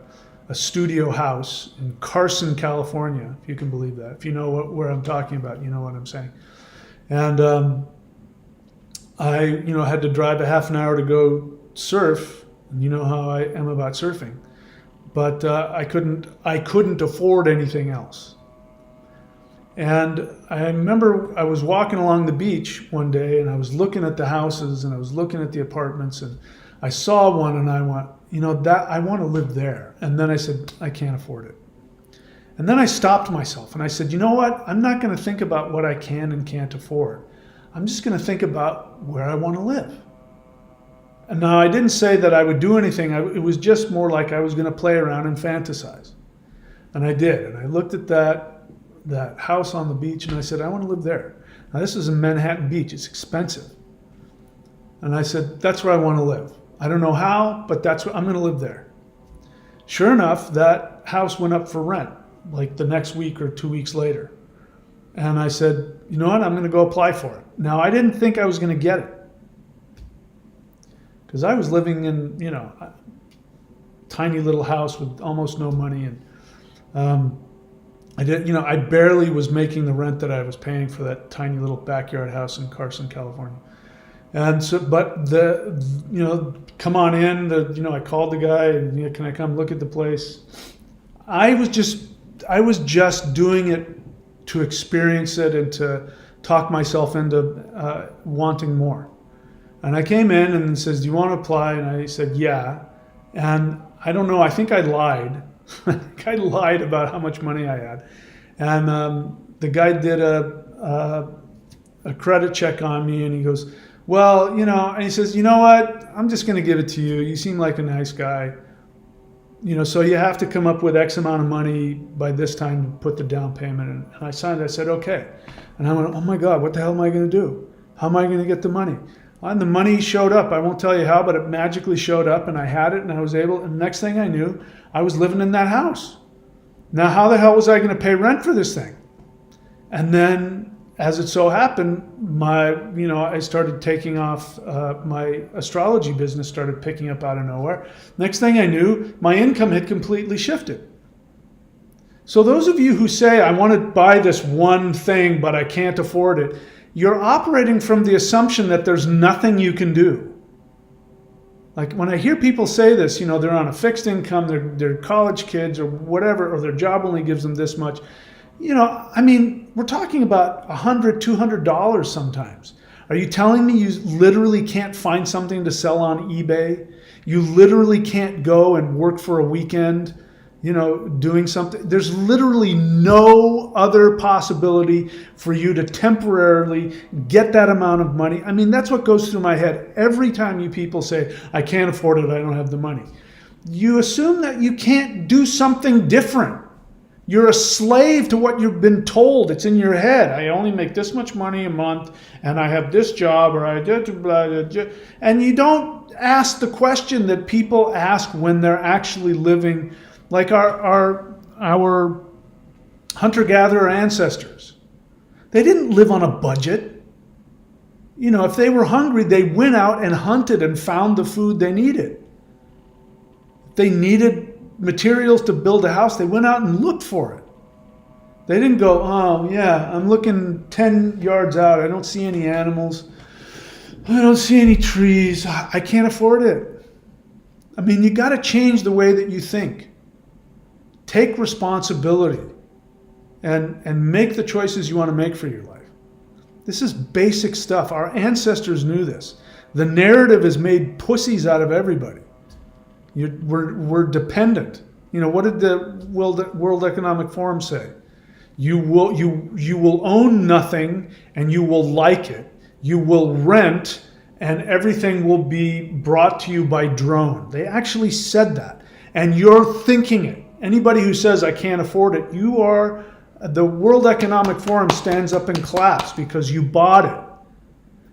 studio house in Carson, California, if you can believe that. If you know where I'm talking about, you know what I'm saying. And I, had to drive a half an hour to go surf. And you know how I am about surfing. But I couldn't afford anything else. And I remember I was walking along the beach one day and I was looking at the houses and I was looking at the apartments and I saw one and I went, that I want to live there. And then I said, I can't afford it. And then I stopped myself and I said, you know what? I'm not going to think about what I can and can't afford. I'm just going to think about where I want to live. And now I didn't say that I would do anything. It was just more like I was going to play around and fantasize. And I did. And I looked at that house on the beach and I said, I want to live there. Now this is in Manhattan Beach. It's expensive. And I said, that's where I want to live. I don't know how, but that's where I'm going to live there. Sure enough, that house went up for rent like the next week or 2 weeks later. And I said, you know what, I'm going to go apply for it. Now, I didn't think I was going to get it, because I was living in, a tiny little house with almost no money. And I barely was making the rent that I was paying for that tiny little backyard house in Carson, California. And so, but come on in. I called the guy and, can I come look at the place? I was just doing it to experience it and to talk myself into wanting more. And I came in and says, do you want to apply? And I said, yeah. And I don't know, I think I lied. I think I lied about how much money I had. And the guy did a credit check on me, and he goes, well, and he says, you know what, I'm just going to give it to you. You seem like a nice guy. So you have to come up with X amount of money by this time to put the down payment in. And I signed it. I said, okay. And I went, oh my God, what the hell am I going to do? How am I going to get the money? And the money showed up. I won't tell you how, but it magically showed up, and I had it, and I was able, and the next thing I knew, I was living in that house. Now, how the hell was I going to pay rent for this thing? And then, as it so happened, I started taking off, my astrology business started picking up out of nowhere. Next thing I knew, my income had completely shifted. So those of you who say, I want to buy this one thing, but I can't afford it, you're operating from the assumption that there's nothing you can do. Like when I hear people say this, they're on a fixed income, they're college kids or whatever, or their job only gives them this much. We're talking about $100, $200 sometimes. Are you telling me you literally can't find something to sell on eBay? You literally can't go and work for a weekend, doing something? There's literally no other possibility for you to temporarily get that amount of money. That's what goes through my head every time you people say, I can't afford it, I don't have the money. You assume that you can't do something different. You're a slave to what you've been told. It's in your head. I only make this much money a month, and I have this job, or I did blah, blah, blah. And you don't ask the question that people ask when they're actually living, like our hunter-gatherer ancestors. They didn't live on a budget. If they were hungry, they went out and hunted and found the food they needed. If they needed materials to build a house, they went out and looked for it. They didn't go, oh yeah, I'm looking 10 yards out, I don't see any animals, I don't see any trees, I can't afford it. You got to change the way that you think. Take responsibility and make the choices you want to make for your life. This is basic stuff. Our ancestors knew this. The narrative has made pussies out of everybody. We're dependent. What did the World Economic Forum say? You will own nothing, and you will like it. You will rent, and everything will be brought to you by drone. They actually said that, and you're thinking it. Anybody who says I can't afford it, the World Economic Forum stands up and claps because you bought it.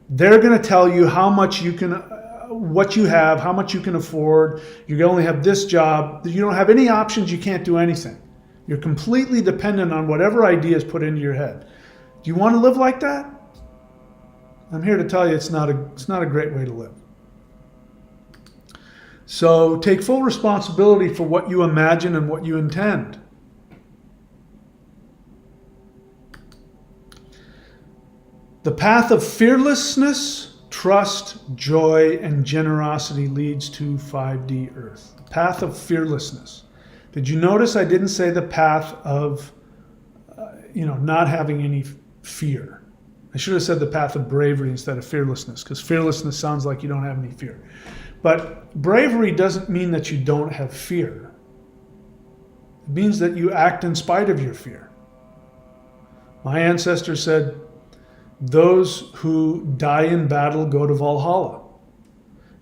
They're going to tell you how much you can, what you have, how much you can afford. You can only have this job. You don't have any options. You can't do anything. You're completely dependent on whatever ideas put into your head. Do you want to live like that? I'm here to tell you it's not a great way to live. So take full responsibility for what you imagine and what you intend. The path of fearlessness, trust, joy, and generosity leads to 5D Earth. The path of fearlessness. Did you notice I didn't say the path of, not having any fear? I should have said the path of bravery instead of fearlessness, because fearlessness sounds like you don't have any fear. But bravery doesn't mean that you don't have fear. It means that you act in spite of your fear. My ancestor said, those who die in battle go to Valhalla.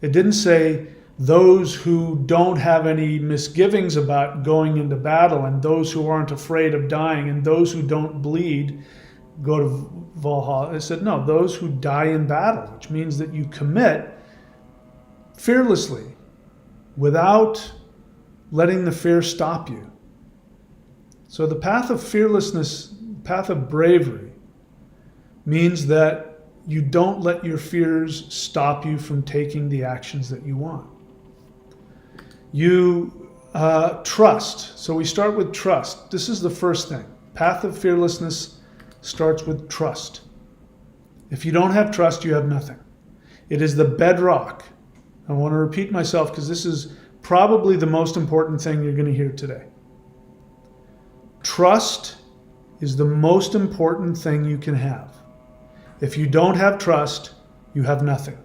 It didn't say those who don't have any misgivings about going into battle, and those who aren't afraid of dying, and those who don't bleed go to Valhalla. It said, no, those who die in battle, which means that you commit fearlessly without letting the fear stop you. So the path of fearlessness, path of bravery, means that you don't let your fears stop you from taking the actions that you want. You trust. So we start with trust. This is the first thing. Path of fearlessness starts with trust. If you don't have trust, you have nothing. It is the bedrock. I want to repeat myself because this is probably the most important thing you're going to hear today. Trust is the most important thing you can have. If you don't have trust, you have nothing.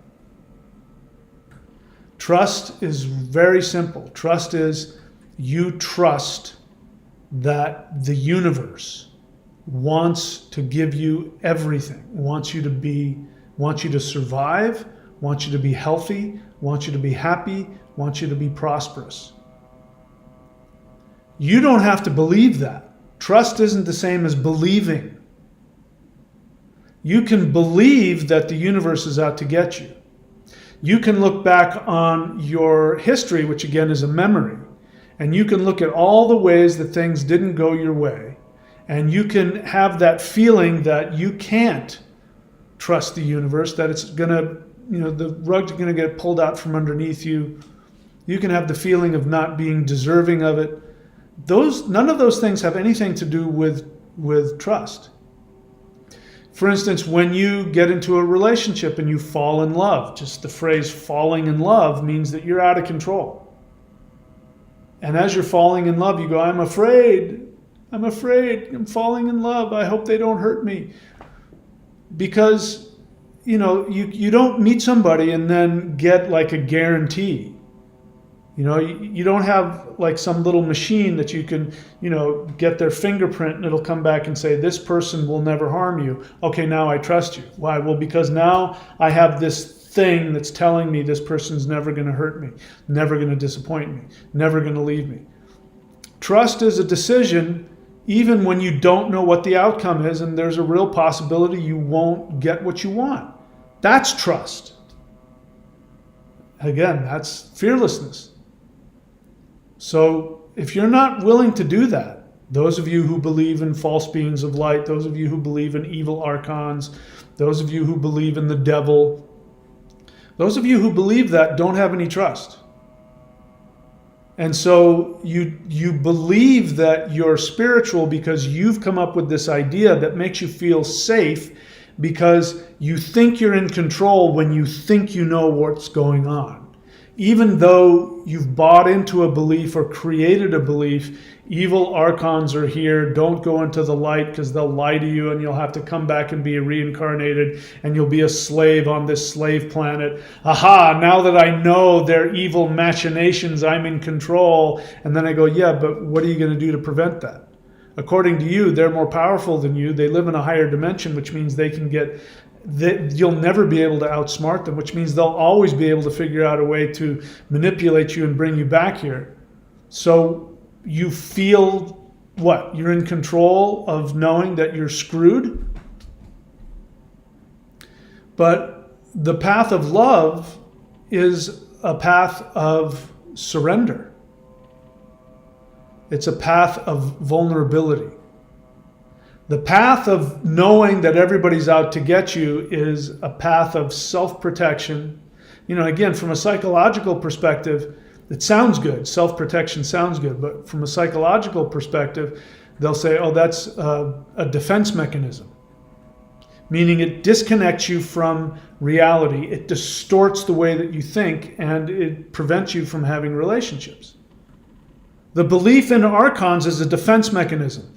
Trust is very simple. Trust is you trust that the universe wants to give you everything, wants you to survive, wants you to be healthy, wants you to be happy, wants you to be prosperous. You don't have to believe that. Trust isn't the same as believing. You can believe that the universe is out to get you. You can look back on your history, which again is a memory, and you can look at all the ways that things didn't go your way, and you can have that feeling that you can't trust the universe, that it's going to, the rug's going to get pulled out from underneath you. You can have the feeling of not being deserving of it. None of those things have anything to do with trust. For instance, when you get into a relationship and you fall in love, just the phrase falling in love means that you're out of control. And as you're falling in love, you go, I'm afraid, I'm falling in love, I hope they don't hurt me. Because, you don't meet somebody and then get like a guarantee. You don't have like some little machine that you can, get their fingerprint and it'll come back and say, this person will never harm you. Okay, now I trust you. Why? Well, because now I have this thing that's telling me this person's never going to hurt me, never going to disappoint me, never going to leave me. Trust is a decision even when you don't know what the outcome is and there's a real possibility you won't get what you want. That's trust. Again, that's fearlessness. So if you're not willing to do that, those of you who believe in false beings of light, those of you who believe in evil archons, those of you who believe in the devil, those of you who believe that don't have any trust. And so you believe that you're spiritual because you've come up with this idea that makes you feel safe because you think you're in control when you think you know what's going on. Even though you've bought into a belief or created a belief, evil archons are here, don't go into the light because they'll lie to you and you'll have to come back and be reincarnated and you'll be a slave on this slave planet. Aha, now that I know their evil machinations, I'm in control. And then I go, yeah, but what are you going to do to prevent that? According to you, they're more powerful than you. They live in a higher dimension, which means you'll never be able to outsmart them, which means they'll always be able to figure out a way to manipulate you and bring you back here. So you feel what? You're in control of knowing that you're screwed? But the path of love is a path of surrender. It's a path of vulnerability. The path of knowing that everybody's out to get you is a path of self-protection. Again, from a psychological perspective, it sounds good. Self-protection sounds good. But from a psychological perspective, they'll say, oh, that's a defense mechanism. Meaning it disconnects you from reality. It distorts the way that you think and it prevents you from having relationships. The belief in archons is a defense mechanism.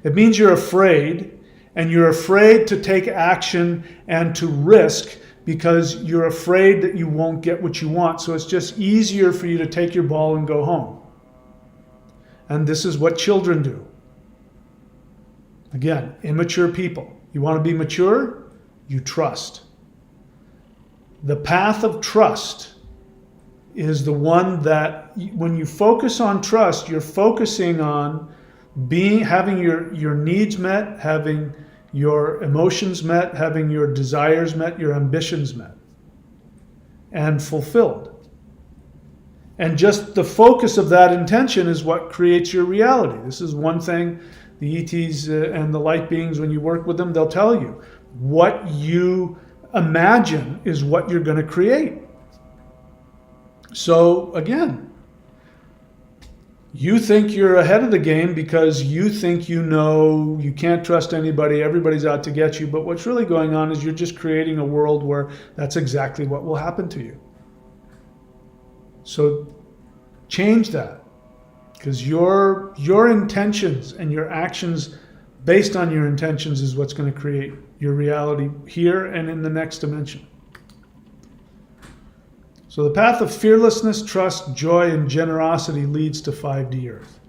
It means you're afraid, and you're afraid to take action and to risk because you're afraid that you won't get what you want. So it's just easier for you to take your ball and go home. And this is what children do. Again, immature people. You want to be mature? You trust. The path of trust is the one that when you focus on trust, you're focusing on having your needs met, having your emotions met, having your desires met, your ambitions met, and fulfilled. And just the focus of that intention is what creates your reality. This is one thing the ETs and the light beings, when you work with them, they'll tell you. What you imagine is what you're going to create. So again, you think you're ahead of the game because you think you know, you can't trust anybody, everybody's out to get you. But what's really going on is you're just creating a world where that's exactly what will happen to you. So change that, because your intentions and your actions based on your intentions is what's going to create your reality here and in the next dimension. So the path of fearlessness, trust, joy, and generosity leads to 5D Earth.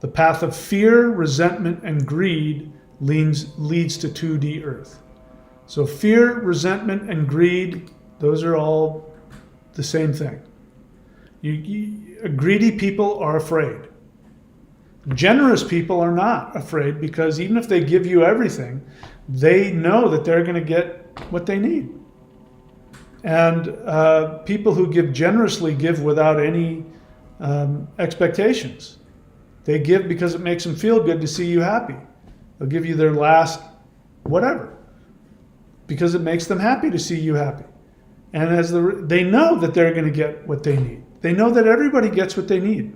The path of fear, resentment, and greed leads to 2D Earth. So fear, resentment, and greed, those are all the same thing. Greedy people are afraid. Generous people are not afraid, because even if they give you everything, they know that they're going to get what they need. And people who give generously give without any expectations. They give because it makes them feel good to see you happy. They'll give you their last whatever because it makes them happy to see you happy. And they know that they're going to get what they need. They know that everybody gets what they need.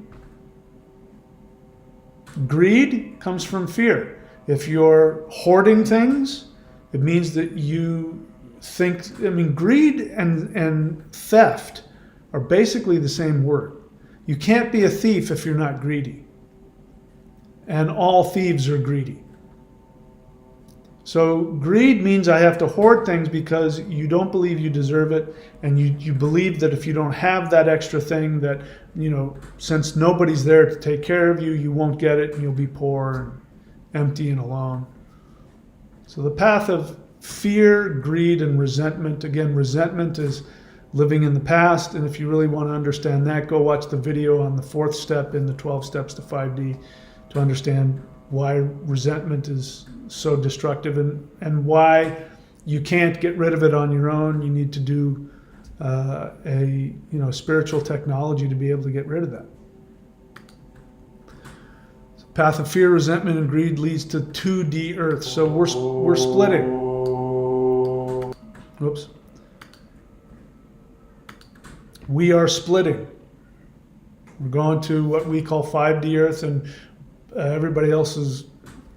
Greed comes from fear. If you're hoarding things, it means that you think, greed and theft are basically the same word. You can't be a thief if you're not greedy. And all thieves are greedy. So greed means I have to hoard things because you don't believe you deserve it, and you believe that if you don't have that extra thing, that, since nobody's there to take care of you, you won't get it and you'll be poor and empty and alone. So the path of fear, greed, and resentment. Again, resentment is living in the past, and if you really want to understand that, go watch the video on the 4th step in the 12 steps to 5D to understand why resentment is so destructive and why you can't get rid of it on your own. You need to do a spiritual technology to be able to get rid of that. The path of fear, resentment, and greed leads to 2D Earth. So we're splitting. Whoops. We are splitting. We're going to what we call 5D Earth, and everybody else is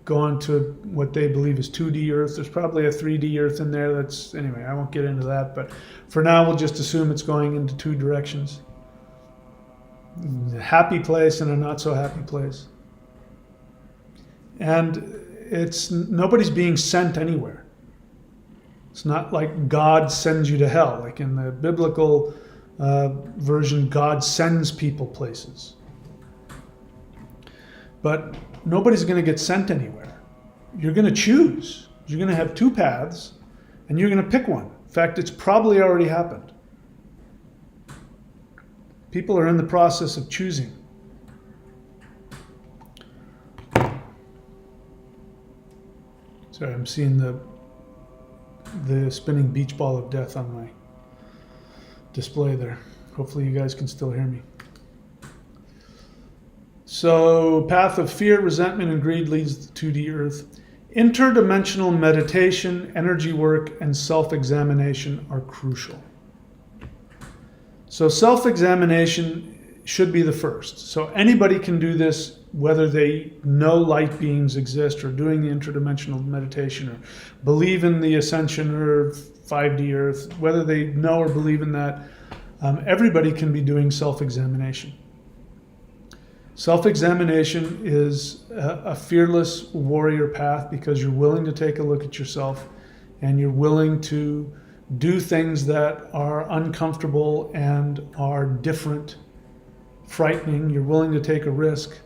going to what they believe is 2D Earth. There's probably a 3D Earth in there. Anyway, I won't get into that, but for now we'll just assume it's going into 2 directions. A happy place and a not so happy place. And nobody's being sent anywhere. It's not like God sends you to hell. Like in the biblical version, God sends people places. But nobody's going to get sent anywhere. You're going to choose. You're going to have 2 paths, and you're going to pick one. In fact, it's probably already happened. People are in the process of choosing. Sorry, I'm seeing the spinning beach ball of death on my display there. Hopefully you guys can still hear me. So, path of fear, resentment, and greed leads to 2D Earth. Interdimensional meditation, energy work, and self-examination are crucial. So self-examination should be the first. So anybody can do this, whether they know light beings exist or doing the interdimensional meditation or believe in the ascension or 5D Earth, whether they know or believe in that, everybody can be doing self-examination. Self-examination is a fearless warrior path because you're willing to take a look at yourself and you're willing to do things that are uncomfortable and are different, frightening. You're willing to take a risk.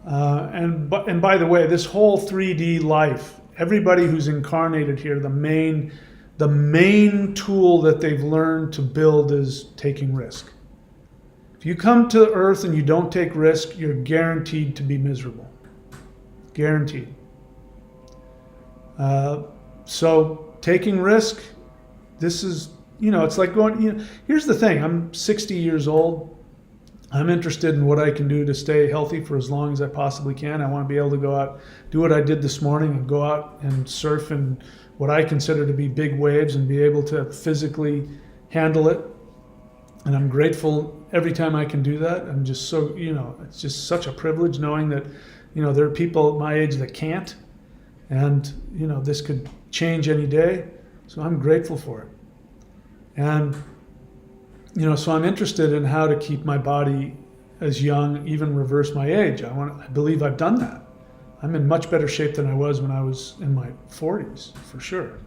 And by the way, this whole 3D life, everybody who's incarnated here, the main tool that they've learned to build is taking risk. If you come to Earth and you don't take risk, you're guaranteed to be miserable. Guaranteed. So taking risk, this is, it's like going, here's the thing. I'm 60 years old. I'm interested in what I can do to stay healthy for as long as I possibly can. I want to be able to go out, do what I did this morning and go out and surf in what I consider to be big waves and be able to physically handle it. And I'm grateful every time I can do that. I'm just so, it's just such a privilege knowing that, there are people my age that can't. And, this could change any day. So I'm grateful for it. And, so I'm interested in how to keep my body as young, even reverse my age. I believe I've done that. I'm in much better shape than I was when I was in my 40s, for sure.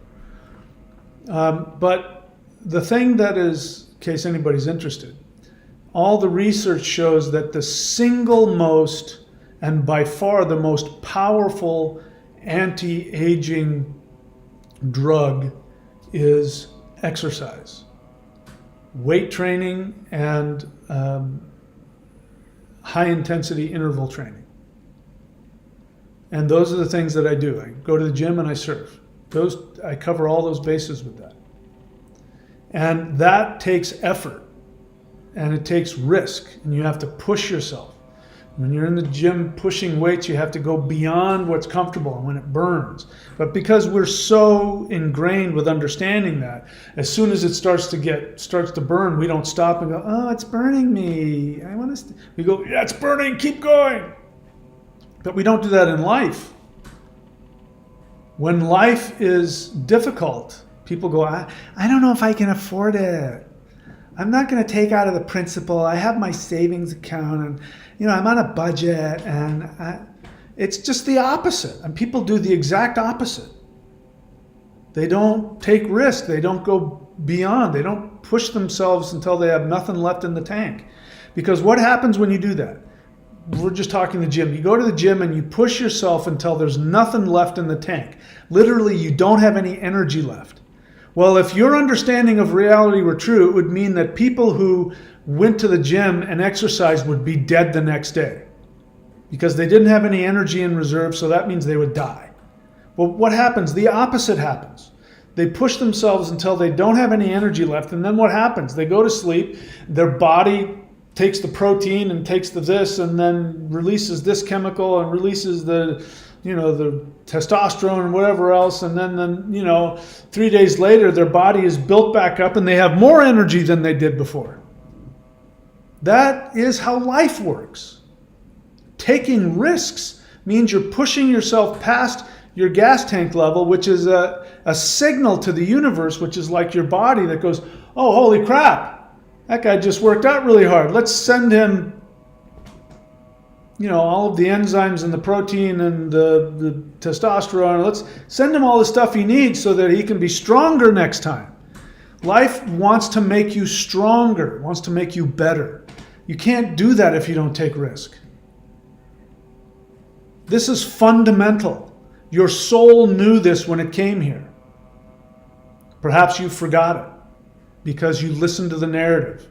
But the thing that is, in case anybody's interested, all the research shows that the single most and by far the most powerful anti-aging drug is exercise, weight training, and high-intensity interval training. And those are the things that I do. I go to the gym and I surf. I cover all those bases with that. And that takes effort, and it takes risk, and you have to push yourself. When you're in the gym pushing weights, you have to go beyond what's comfortable and when it burns. But because we're so ingrained with understanding that, as soon as it starts to burn, we don't stop and go, oh, it's burning me. We go, yeah, it's burning, keep going. But we don't do that in life. When life is difficult, people go, I don't know if I can afford it. I'm not going to take out of the principal. I have my savings account and, I'm on a budget, and it's just the opposite. And people do the exact opposite. They don't take risk. They don't go beyond. They don't push themselves until they have nothing left in the tank. Because what happens when you do that? We're just talking the gym. You go to the gym and you push yourself until there's nothing left in the tank. Literally, you don't have any energy left. Well, if your understanding of reality were true, it would mean that people who went to the gym and exercised would be dead the next day because they didn't have any energy in reserve, so that means they would die. Well, what happens? The opposite happens. They push themselves until they don't have any energy left, and then what happens? They go to sleep, their body takes the protein and takes the this and then releases this chemical and releases the testosterone and whatever else, and then 3 days later their body is built back up and they have more energy than they did before. That is how life works. Taking risks means you're pushing yourself past your gas tank level, which is a signal to the universe, which is like your body that goes, oh, holy crap, that guy just worked out really hard. Let's send him all of the enzymes and the protein and the testosterone. Let's send him all the stuff he needs so that he can be stronger next time. Life wants to make you stronger, wants to make you better. You can't do that if you don't take risk. This is fundamental. Your soul knew this when it came here. Perhaps you forgot it because you listened to the narrative.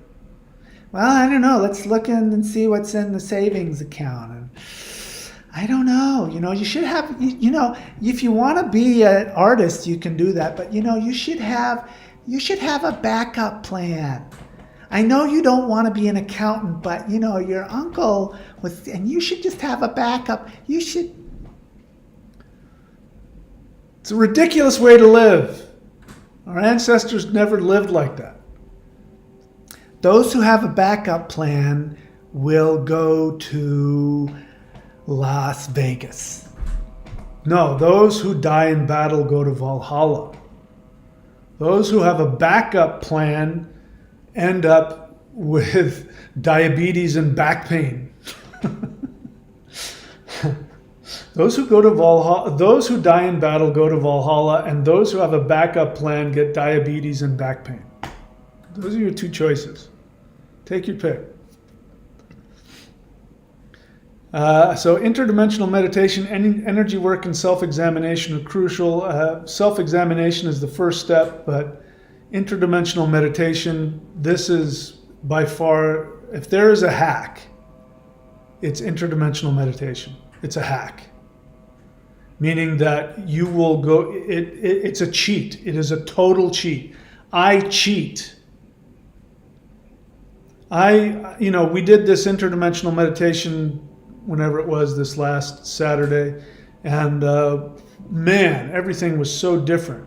Well, I don't know. Let's look in and see what's in the savings account. And I don't know. You should have, if you want to be an artist, you can do that. But, you should have a backup plan. I know you don't want to be an accountant, but, your uncle was, and you should just have a backup. It's a ridiculous way to live. Our ancestors never lived like that. Those who have a backup plan will go to Las Vegas. No, those who die in battle go to Valhalla. Those who have a backup plan end up with diabetes and back pain. Those who die in battle go to Valhalla, and those who have a backup plan get diabetes and back pain. Those are your two choices. Take your pick. So interdimensional meditation, energy work, and self-examination are crucial. Self-examination is the first step, but interdimensional meditation, this is by far, if there is a hack, it's interdimensional meditation. It's a hack. meaning that you will go, it's a cheat. It is a total cheat. I cheat. We did this interdimensional meditation whenever it was this last Saturday, and man, everything was so different.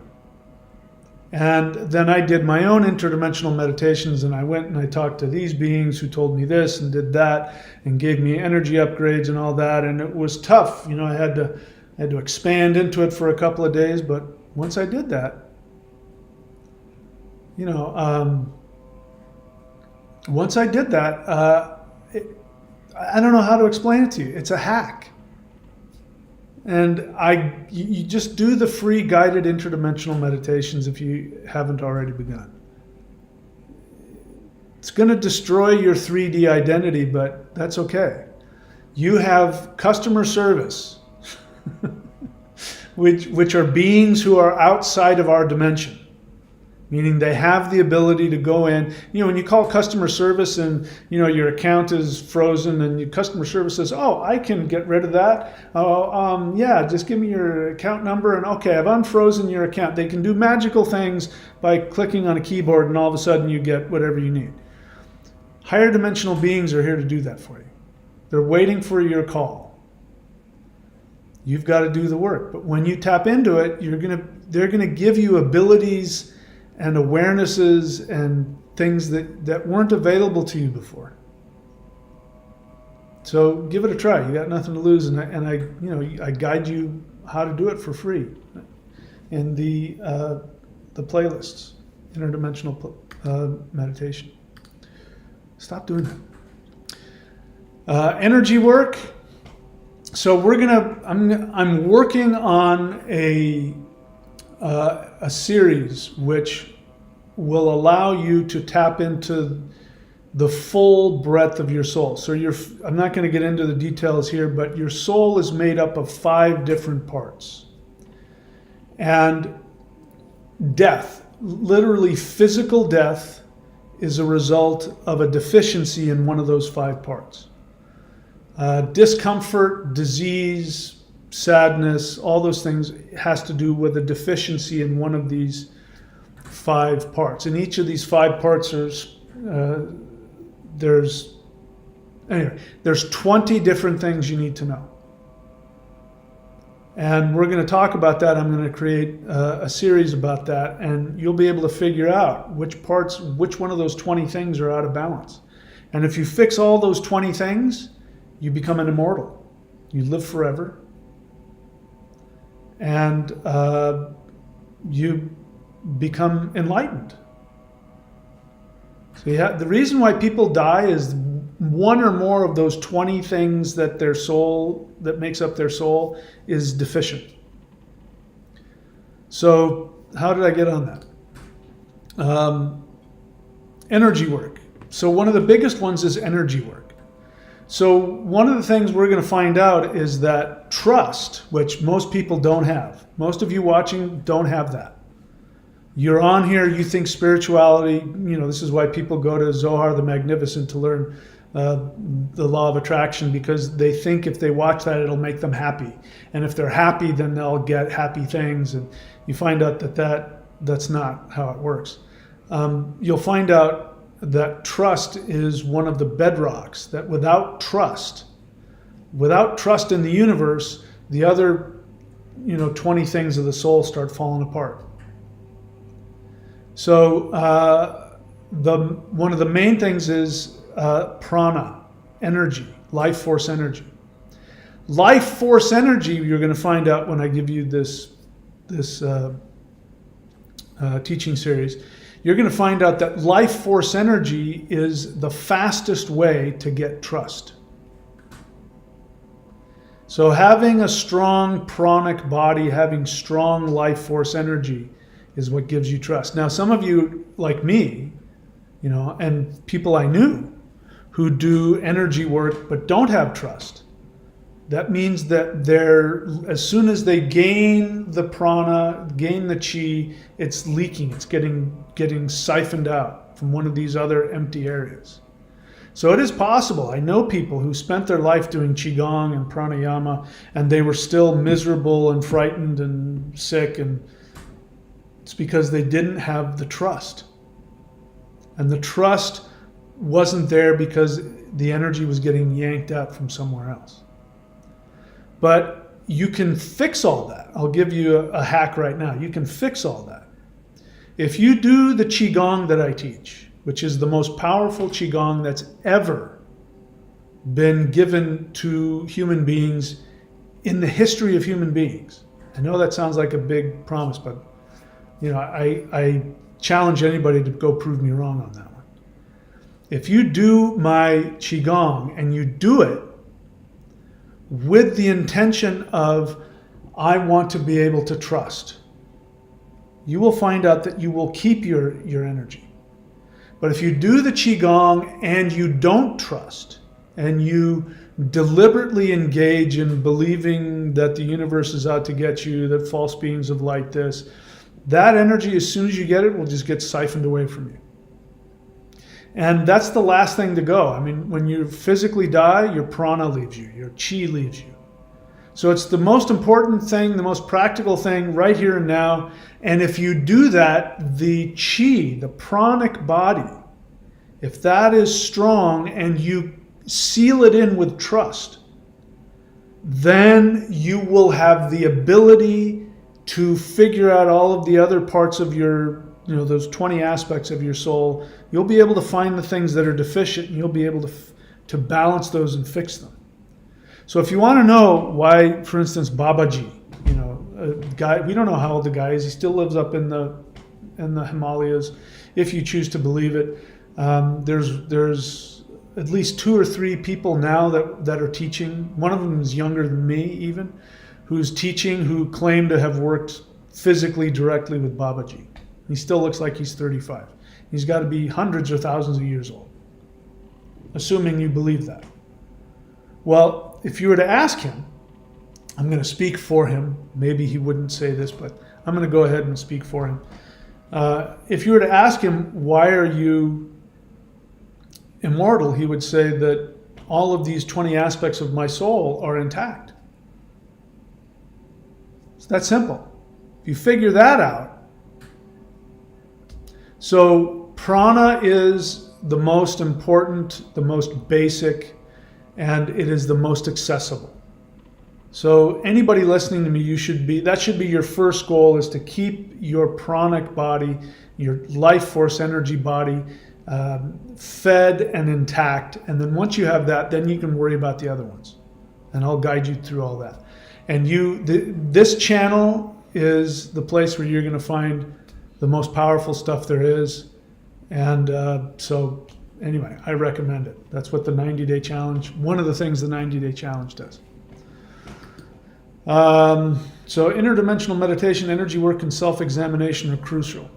And then I did my own interdimensional meditations, and I went and I talked to these beings who told me this and did that and gave me energy upgrades and all that, and it was tough. I had to expand into it for a couple of days, but once I did that, once I did that, I don't know how to explain it to you. It's a hack. And you just do the free guided interdimensional meditations if you haven't already begun. It's going to destroy your 3D identity, but that's okay. You have customer service, which are beings who are outside of our dimension. Meaning they have the ability to go in. When you call customer service and your account is frozen, and your customer service says, "Oh, I can get rid of that. Yeah, just give me your account number, and okay, I've unfrozen your account." They can do magical things by clicking on a keyboard, and all of a sudden you get whatever you need. Higher dimensional beings are here to do that for you. They're waiting for your call. You've got to do the work. But when you tap into it, they're gonna give you abilities and awarenesses and things that weren't available to you before. So give it a try. You got nothing to lose, and I guide you how to do it for free in the playlists, interdimensional meditation. Stop doing that. Energy work. So I'm working on a series which will allow you to tap into the full breadth of your soul. So I'm not going to get into the details here, but your soul is made up of 5 different parts. And death, literally physical death, is a result of a deficiency in one of those 5 parts. Discomfort, disease, sadness, all those things has to do with a deficiency in one of these 5 parts. And each of these 5 parts there's 20 different things you need to know. And we're going to talk about that. I'm going to create a series about that, and you'll be able to figure out which one of those 20 things are out of balance. And if you fix all those 20 things, you become an immortal. You live forever. And you become enlightened. So the reason why people die is one or more of those 20 things that makes up their soul is deficient. So how did I get on that? Energy work. So one of the biggest ones is energy work. So one of the things we're going to find out is that trust, which most people don't have. Most of you watching don't have that. You're on here, you think spirituality, this is why people go to Zohar the Magnificent to learn the law of attraction, because they think if they watch that, it'll make them happy. And if they're happy, then they'll get happy things. And you find out that's not how it works. You'll find out that trust is one of the bedrocks, that without trust in the universe, the other 20 things of the soul start falling apart. So one of the main things is prana, energy, life force energy. Life force energy, you're going to find out when I give you this teaching series. You're going to find out that life force energy is the fastest way to get trust. So having a strong pranic body, having strong life force energy is what gives you trust. Now, some of you, like me, and people I knew who do energy work but don't have trust, that means that as soon as they gain the prana, gain the chi, it's leaking, it's getting siphoned out from one of these other empty areas. So it is possible. I know people who spent their life doing Qigong and pranayama, and they were still miserable and frightened and sick, and it's because they didn't have the trust. And the trust wasn't there because the energy was getting yanked out from somewhere else. But you can fix all that. I'll give you a hack right now. You can fix all that. If you do the Qigong that I teach, which is the most powerful Qigong that's ever been given to human beings in the history of human beings. I know that sounds like a big promise, but I challenge anybody to go prove me wrong on that one. If you do my Qigong and you do it with the intention of, I want to be able to trust, you will find out that you will keep your energy. But if you do the Qigong and you don't trust, and you deliberately engage in believing that the universe is out to get you, that false beings of light this, that energy, as soon as you get it, will just get siphoned away from you. And that's the last thing to go. I mean, when you physically die, your prana leaves you, your chi leaves you. So it's the most important thing, the most practical thing right here and now. And if you do that, the chi, the pranic body, if that is strong and you seal it in with trust, then you will have the ability to figure out all of the other parts of your, those 20 aspects of your soul. You'll be able to find the things that are deficient, and you'll be able to balance those and fix them. So if you want to know why, for instance, Babaji, a guy, we don't know how old the guy is. He still lives up in the Himalayas, if you choose to believe it. There's at least 2 or 3 people now that are teaching. One of them is younger than me even, who's teaching, who claim to have worked physically directly with Babaji. He still looks like he's 35. He's got to be hundreds or thousands of years old, assuming you believe that. Well, if you were to ask him, I'm going to speak for him. Maybe he wouldn't say this, but I'm going to go ahead and speak for him. If you were to ask him, why are you immortal? He would say that all of these 20 aspects of my soul are intact. It's that simple. If you figure that out. So prana is the most important, the most basic, and it is the most accessible. So anybody listening to me, that should be your first goal, is to keep your pranic body, your life force energy body, fed and intact. And then once you have that, then you can worry about the other ones. And I'll guide you through all that. And this channel is the place where you're going to find the most powerful stuff there is. And so anyway, I recommend it. That's what the 90-day challenge, one of the things the 90-day challenge does. So interdimensional meditation, energy work, and self-examination are crucial.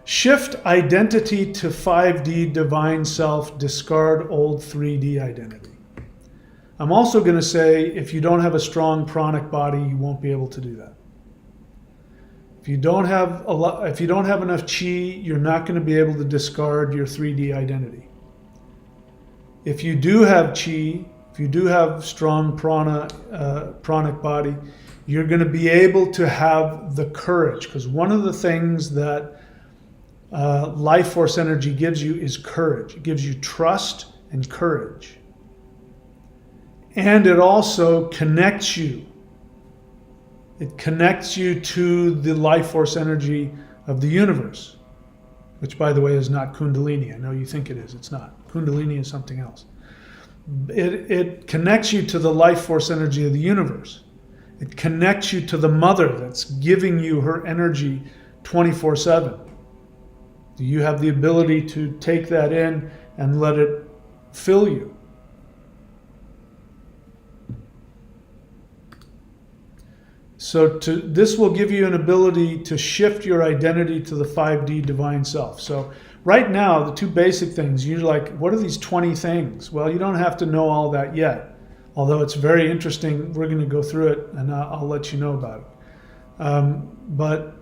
Shift identity to 5D divine self, discard old 3D identity. I'm also going to say, if you don't have a strong pranic body, you won't be able to do that. If you don't have enough chi, you're not going to be able to discard your 3D identity. If you do have chi, if you do have strong pranic body, you're going to be able to have the courage, because one of the things that life force energy gives you is courage. It gives you trust and courage. And it also connects you. It connects you to the life force energy of the universe, which, by the way, is not Kundalini. I know you think it is. It's not. Kundalini is something else. It connects you to the life force energy of the universe. It connects you to the mother that's giving you her energy 24/7. You have the ability to take that in and let it fill you. So this will give you an ability to shift your identity to the 5D divine self. So right now, the 2 basic things, you're like, what are these 20 things? Well, you don't have to know all that yet. Although it's very interesting, we're going to go through it and I'll let you know about it.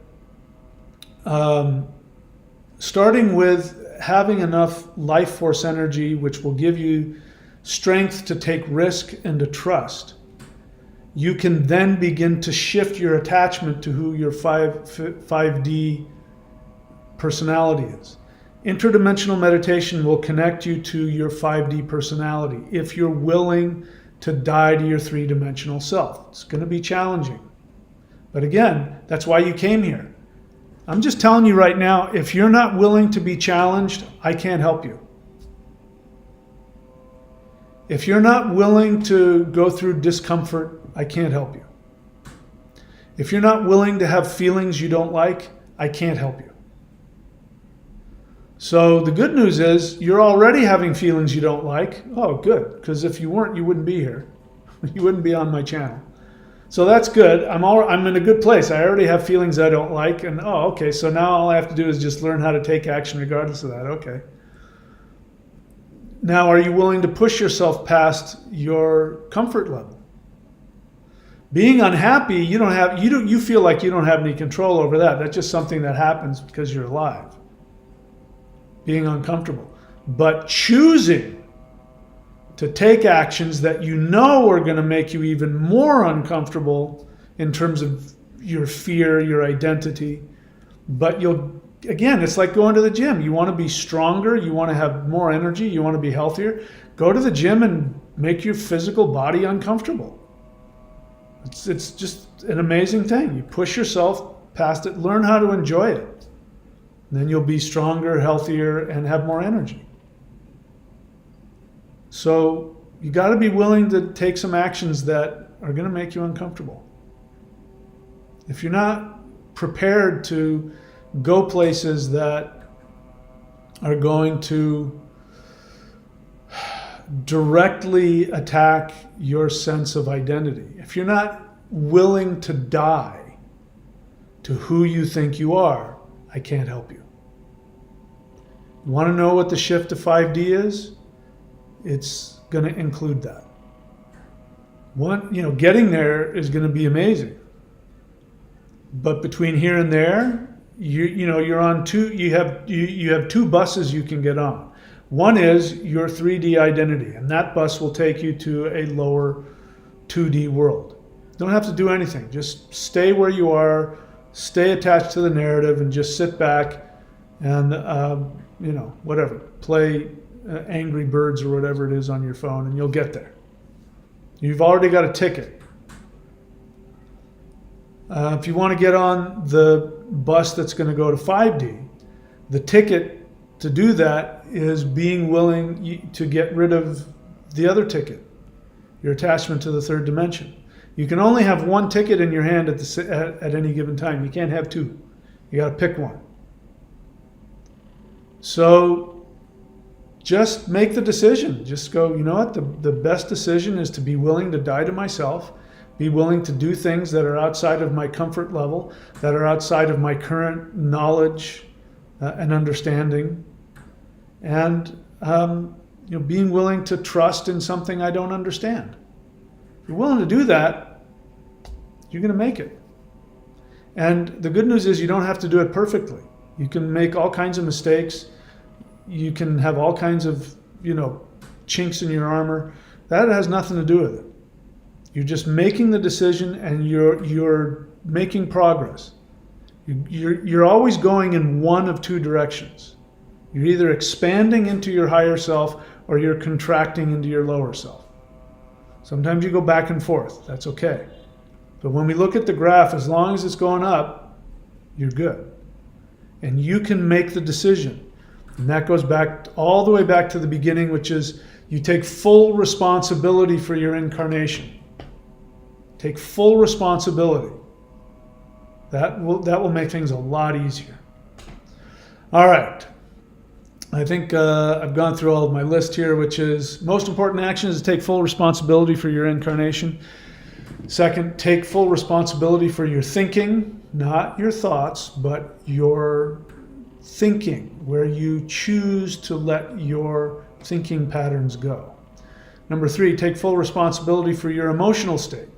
Starting with having enough life force energy, which will give you strength to take risk and to trust, you can then begin to shift your attachment to who your 5D personality is. Interdimensional meditation will connect you to your 5D personality if you're willing to die to your 3-dimensional self. It's going to be challenging. But again, that's why you came here. I'm just telling you right now, if you're not willing to be challenged, I can't help you. If you're not willing to go through discomfort, I can't help you. If you're not willing to have feelings you don't like, I can't help you. So the good news is you're already having feelings you don't like. Oh, good, because if you weren't, you wouldn't be here. You wouldn't be on my channel. So that's good. I'm in a good place. I already have feelings I don't like, and okay, so now all I have to do is just learn how to take action regardless of that. Okay. Now, are you willing to push yourself past your comfort level? Being unhappy, you feel like you don't have any control over that. That's just something that happens because you're alive. Being uncomfortable. But choosing to take actions that you know are going to make you even more uncomfortable in terms of your fear, your identity. But again, it's like going to the gym. You want to be stronger, you want to have more energy, you want to be healthier. Go to the gym and make your physical body uncomfortable. It's just an amazing thing. You push yourself past it, learn how to enjoy it. Then you'll be stronger, healthier, and have more energy. So you got to be willing to take some actions that are going to make you uncomfortable. If you're not prepared to go places that are going to directly attack your sense of identity, if you're not willing to die to who you think you are, I can't help you. You want to know what the shift to 5D is? It's going to include that. Getting there is going to be amazing. But between here and there, you're on two. You have two buses you can get on. One is your 3D identity, and that bus will take you to a lower 2D world. You don't have to do anything. Just stay where you are. Stay attached to the narrative and just sit back and, whatever. Play Angry Birds or whatever it is on your phone and you'll get there. You've already got a ticket. If you want to get on the bus that's going to go to 5D, the ticket to do that is being willing to get rid of the other ticket, your attachment to the third dimension. You can only have one ticket in your hand at any given time. You can't have two. You got to pick one. So just make the decision. Just go, you know what? The best decision is to be willing to die to myself, be willing to do things that are outside of my comfort level, that are outside of my current knowledge and understanding, and being willing to trust in something I don't understand. If you're willing to do that, you're going to make it. And the good news is you don't have to do it perfectly. You can make all kinds of mistakes. You can have all kinds of, chinks in your armor. That has nothing to do with it. You're just making the decision and you're making progress. You're always going in one of two directions. You're either expanding into your higher self or you're contracting into your lower self. Sometimes you go back and forth. That's okay. But when we look at the graph, as long as it's going up, you're good. And you can make the decision. And that goes back all the way back to the beginning, which is you take full responsibility for your incarnation. Take full responsibility. That will make things a lot easier. All right. I think I've gone through all of my list here, which is most important action is to take full responsibility for your incarnation. Second, take full responsibility for your thinking, not your thoughts, but your thinking, where you choose to let your thinking patterns go. Number 3, take full responsibility for your emotional state.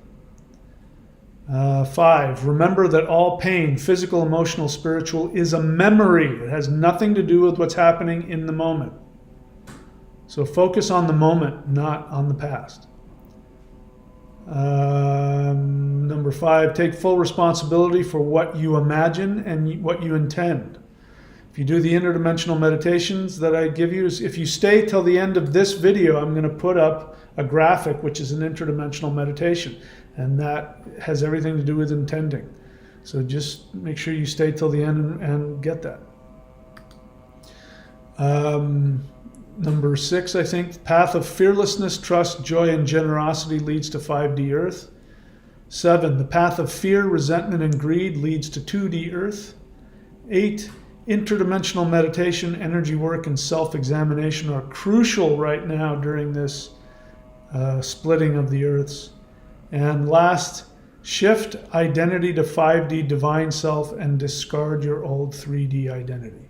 5, remember that all pain, physical, emotional, spiritual, is a memory. It has nothing to do with what's happening in the moment. So focus on the moment, not on the past. Number 5, take full responsibility for what you imagine and what you intend. If you do the interdimensional meditations that I give you, if you stay till the end of this video, I'm going to put up a graphic which is an interdimensional meditation, and that has everything to do with intending. So just make sure you stay till the end and get that. Number 6, I think, path of fearlessness, trust, joy, and generosity leads to 5D Earth. 7, the path of fear, resentment, and greed leads to 2D Earth. 8, interdimensional meditation, energy work, and self-examination are crucial right now during this splitting of the Earths. And last, shift identity to 5D divine self and discard your old 3D identity.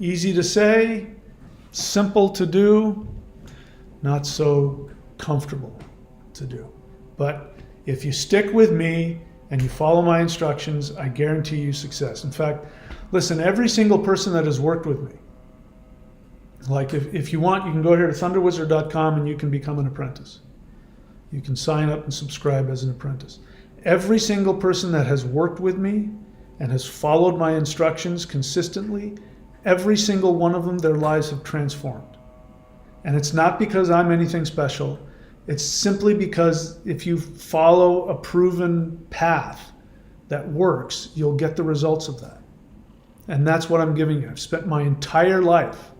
Easy to say, simple to do, not so comfortable to do. But if you stick with me and you follow my instructions, I guarantee you success. In fact, listen, every single person that has worked with me, like if you want, you can go here to thunderwizard.com and you can become an apprentice. You can sign up and subscribe as an apprentice. Every single person that has worked with me and has followed my instructions consistently, every single one of them, their lives have transformed. And it's not because I'm anything special. It's simply because if you follow a proven path that works, you'll get the results of that. And that's what I'm giving you. I've spent my entire life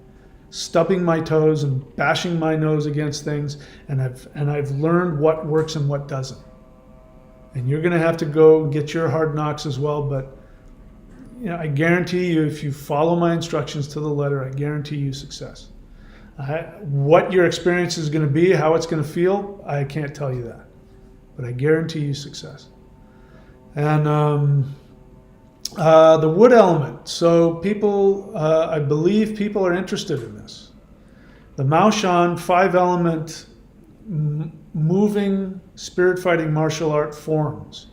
stubbing my toes and bashing my nose against things, and I've learned what works and what doesn't. And you're going to have to go get your hard knocks as well, but I guarantee you, if you follow my instructions to the letter, I guarantee you success. What your experience is going to be, how it's going to feel, I can't tell you that, but I guarantee you success. And the wood element. So people, I believe people are interested in this. The Maoshan 5-element moving spirit fighting martial art forms.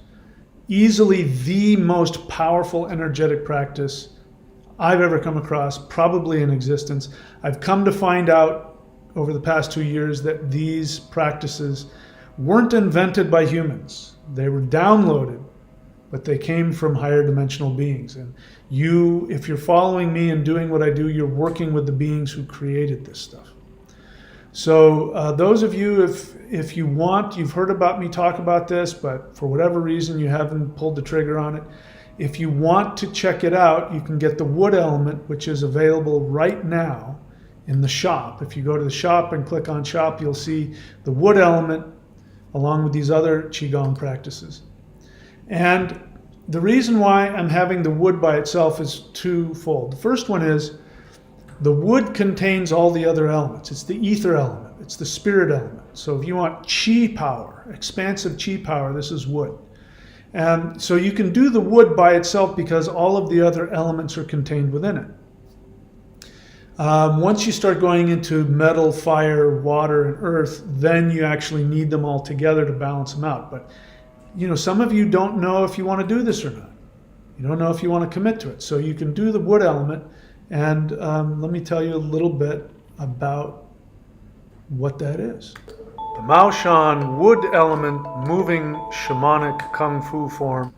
Easily the most powerful energetic practice I've ever come across, probably in existence. I've come to find out over the past 2 years that these practices weren't invented by humans. They were downloaded, but they came from higher dimensional beings. And you, if you're following me and doing what I do, you're working with the beings who created this stuff. So those of you, if you want, you've heard about me talk about this, but for whatever reason you haven't pulled the trigger on it. If you want to check it out, you can get the wood element, which is available right now in the shop. If you go to the shop and click on shop, you'll see the wood element along with these other Qigong practices. And the reason why I'm having the wood by itself is twofold. The first one is the wood contains all the other elements. It's the ether element. It's the spirit element. So if you want chi power, expansive chi power, this is wood. And so you can do the wood by itself because all of the other elements are contained within it. Once you start going into metal, fire, water, and earth, then you actually need them all together to balance them out. But some of you don't know if you want to do this or not. You don't know if you want to commit to it. So you can do the wood element. And let me tell you a little bit about what that is. The Maoshan wood element moving shamanic kung fu form.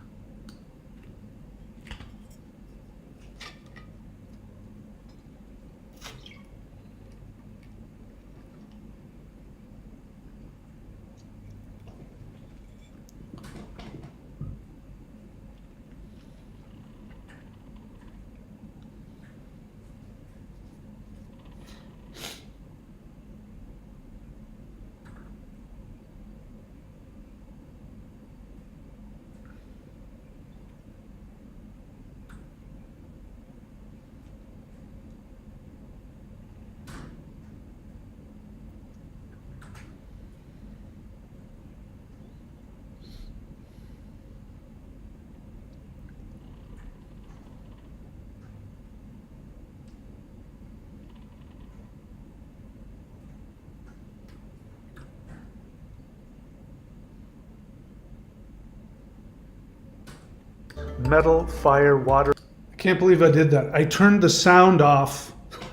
metal, fire, water. I can't believe I did that. I turned the sound off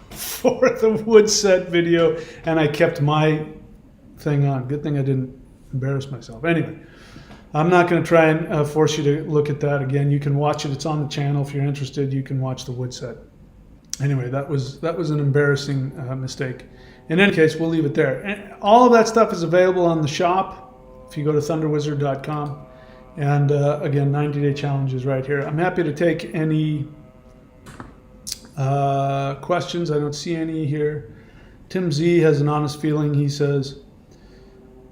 for the wood set video and I kept my thing on. Good thing I didn't embarrass myself. Anyway, I'm not going to try and force you to look at that again. You can watch it. It's on the channel. If you're interested, you can watch the wood set. Anyway, that was an embarrassing mistake. In any case, we'll leave it there. And all of that stuff is available on the shop if you go to thunderwizard.com. And again, 90-day challenge is right here. I'm happy to take any questions. I don't see any here. Tim Z has an honest feeling. He says,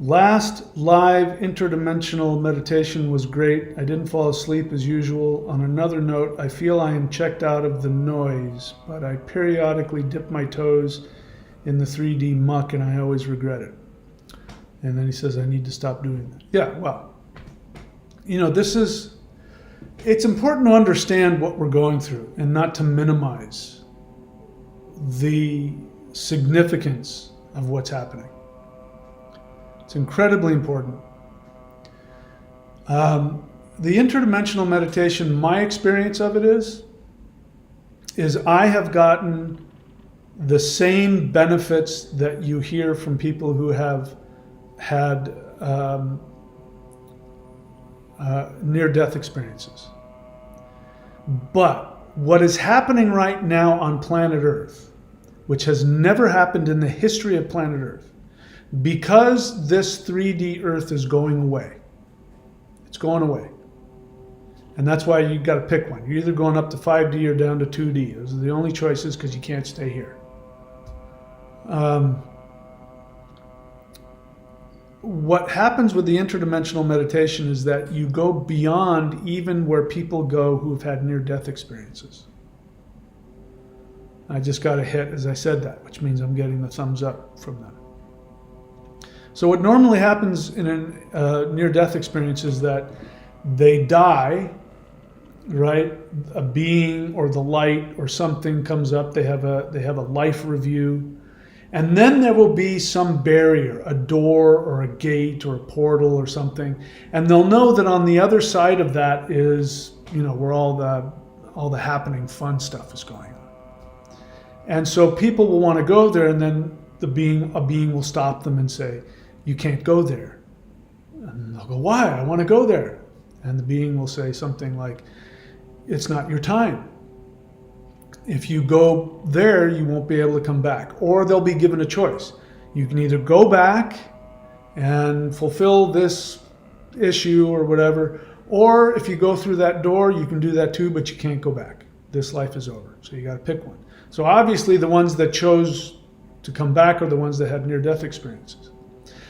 last live interdimensional meditation was great. I didn't fall asleep as usual. On another note, I feel I am checked out of the noise, but I periodically dip my toes in the 3D muck and I always regret it. And then he says, I need to stop doing that. Yeah, well, it's important to understand what we're going through and not to minimize the significance of what's happening. It's incredibly important. The interdimensional meditation, my experience of it is I have gotten the same benefits that you hear from people who have had near-death experiences. But what is happening right now on planet Earth, which has never happened in the history of planet Earth, because this 3D Earth is going away. It's going away. And that's why you got to pick one. You're either going up to 5D or down to 2D. Those are the only choices because you can't stay here. What happens with the interdimensional meditation is that you go beyond even where people go who have had near-death experiences. I just got a hit as I said that, which means I'm getting the thumbs up from them. So what normally happens in a near-death experience is that they die, right? A being or the light or something comes up. They have a life review. And then there will be some barrier, a door or a gate or a portal or something. And they'll know that on the other side of that is, where all the happening fun stuff is going on. And so people will want to go there, and then a being will stop them and say, you can't go there. And they'll go, why? I want to go there. And the being will say something like, it's not your time. If you go there, you won't be able to come back. Or they'll be given a choice. You can either go back and fulfill this issue or whatever, or if you go through that door, you can do that too, but you can't go back. This life is over. So you got to pick one. So obviously the ones that chose to come back are the ones that had near-death experiences.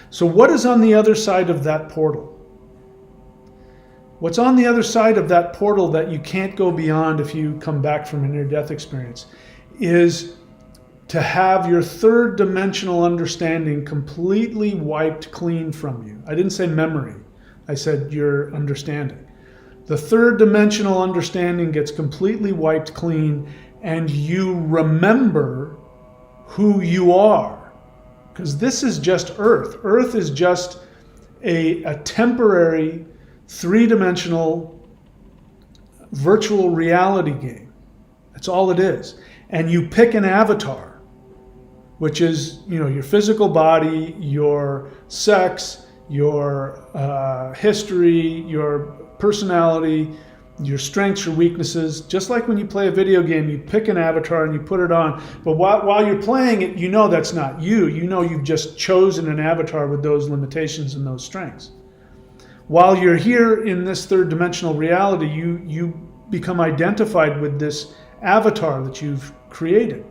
So what is on the other side of that portal? What's on the other side of that portal that you can't go beyond if you come back from a near-death experience is to have your third dimensional understanding completely wiped clean from you. I didn't say memory. I said your understanding. The third dimensional understanding gets completely wiped clean and you remember who you are. Because this is just Earth. Earth is just a temporary three-dimensional virtual reality game. That's all it is. And you pick an avatar, which is, your physical body, your sex, your history, your personality, your strengths, your weaknesses. Just like when you play a video game, you pick an avatar and you put it on. But while you're playing it, that's not you. You've just chosen an avatar with those limitations and those strengths. While you're here in this third dimensional reality, you become identified with this avatar that you've created.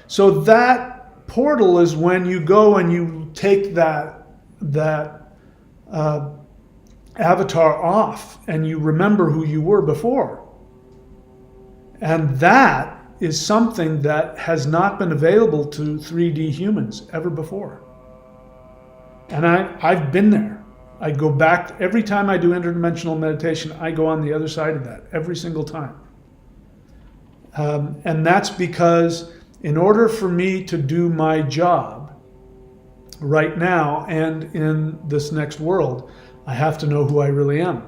So that portal is when you go and you take that avatar off and you remember who you were before. And that is something that has not been available to 3D humans ever before. And I've been there. I go back, every time I do interdimensional meditation, I go on the other side of that, every single time. And that's because in order for me to do my job right now and in this next world, I have to know who I really am.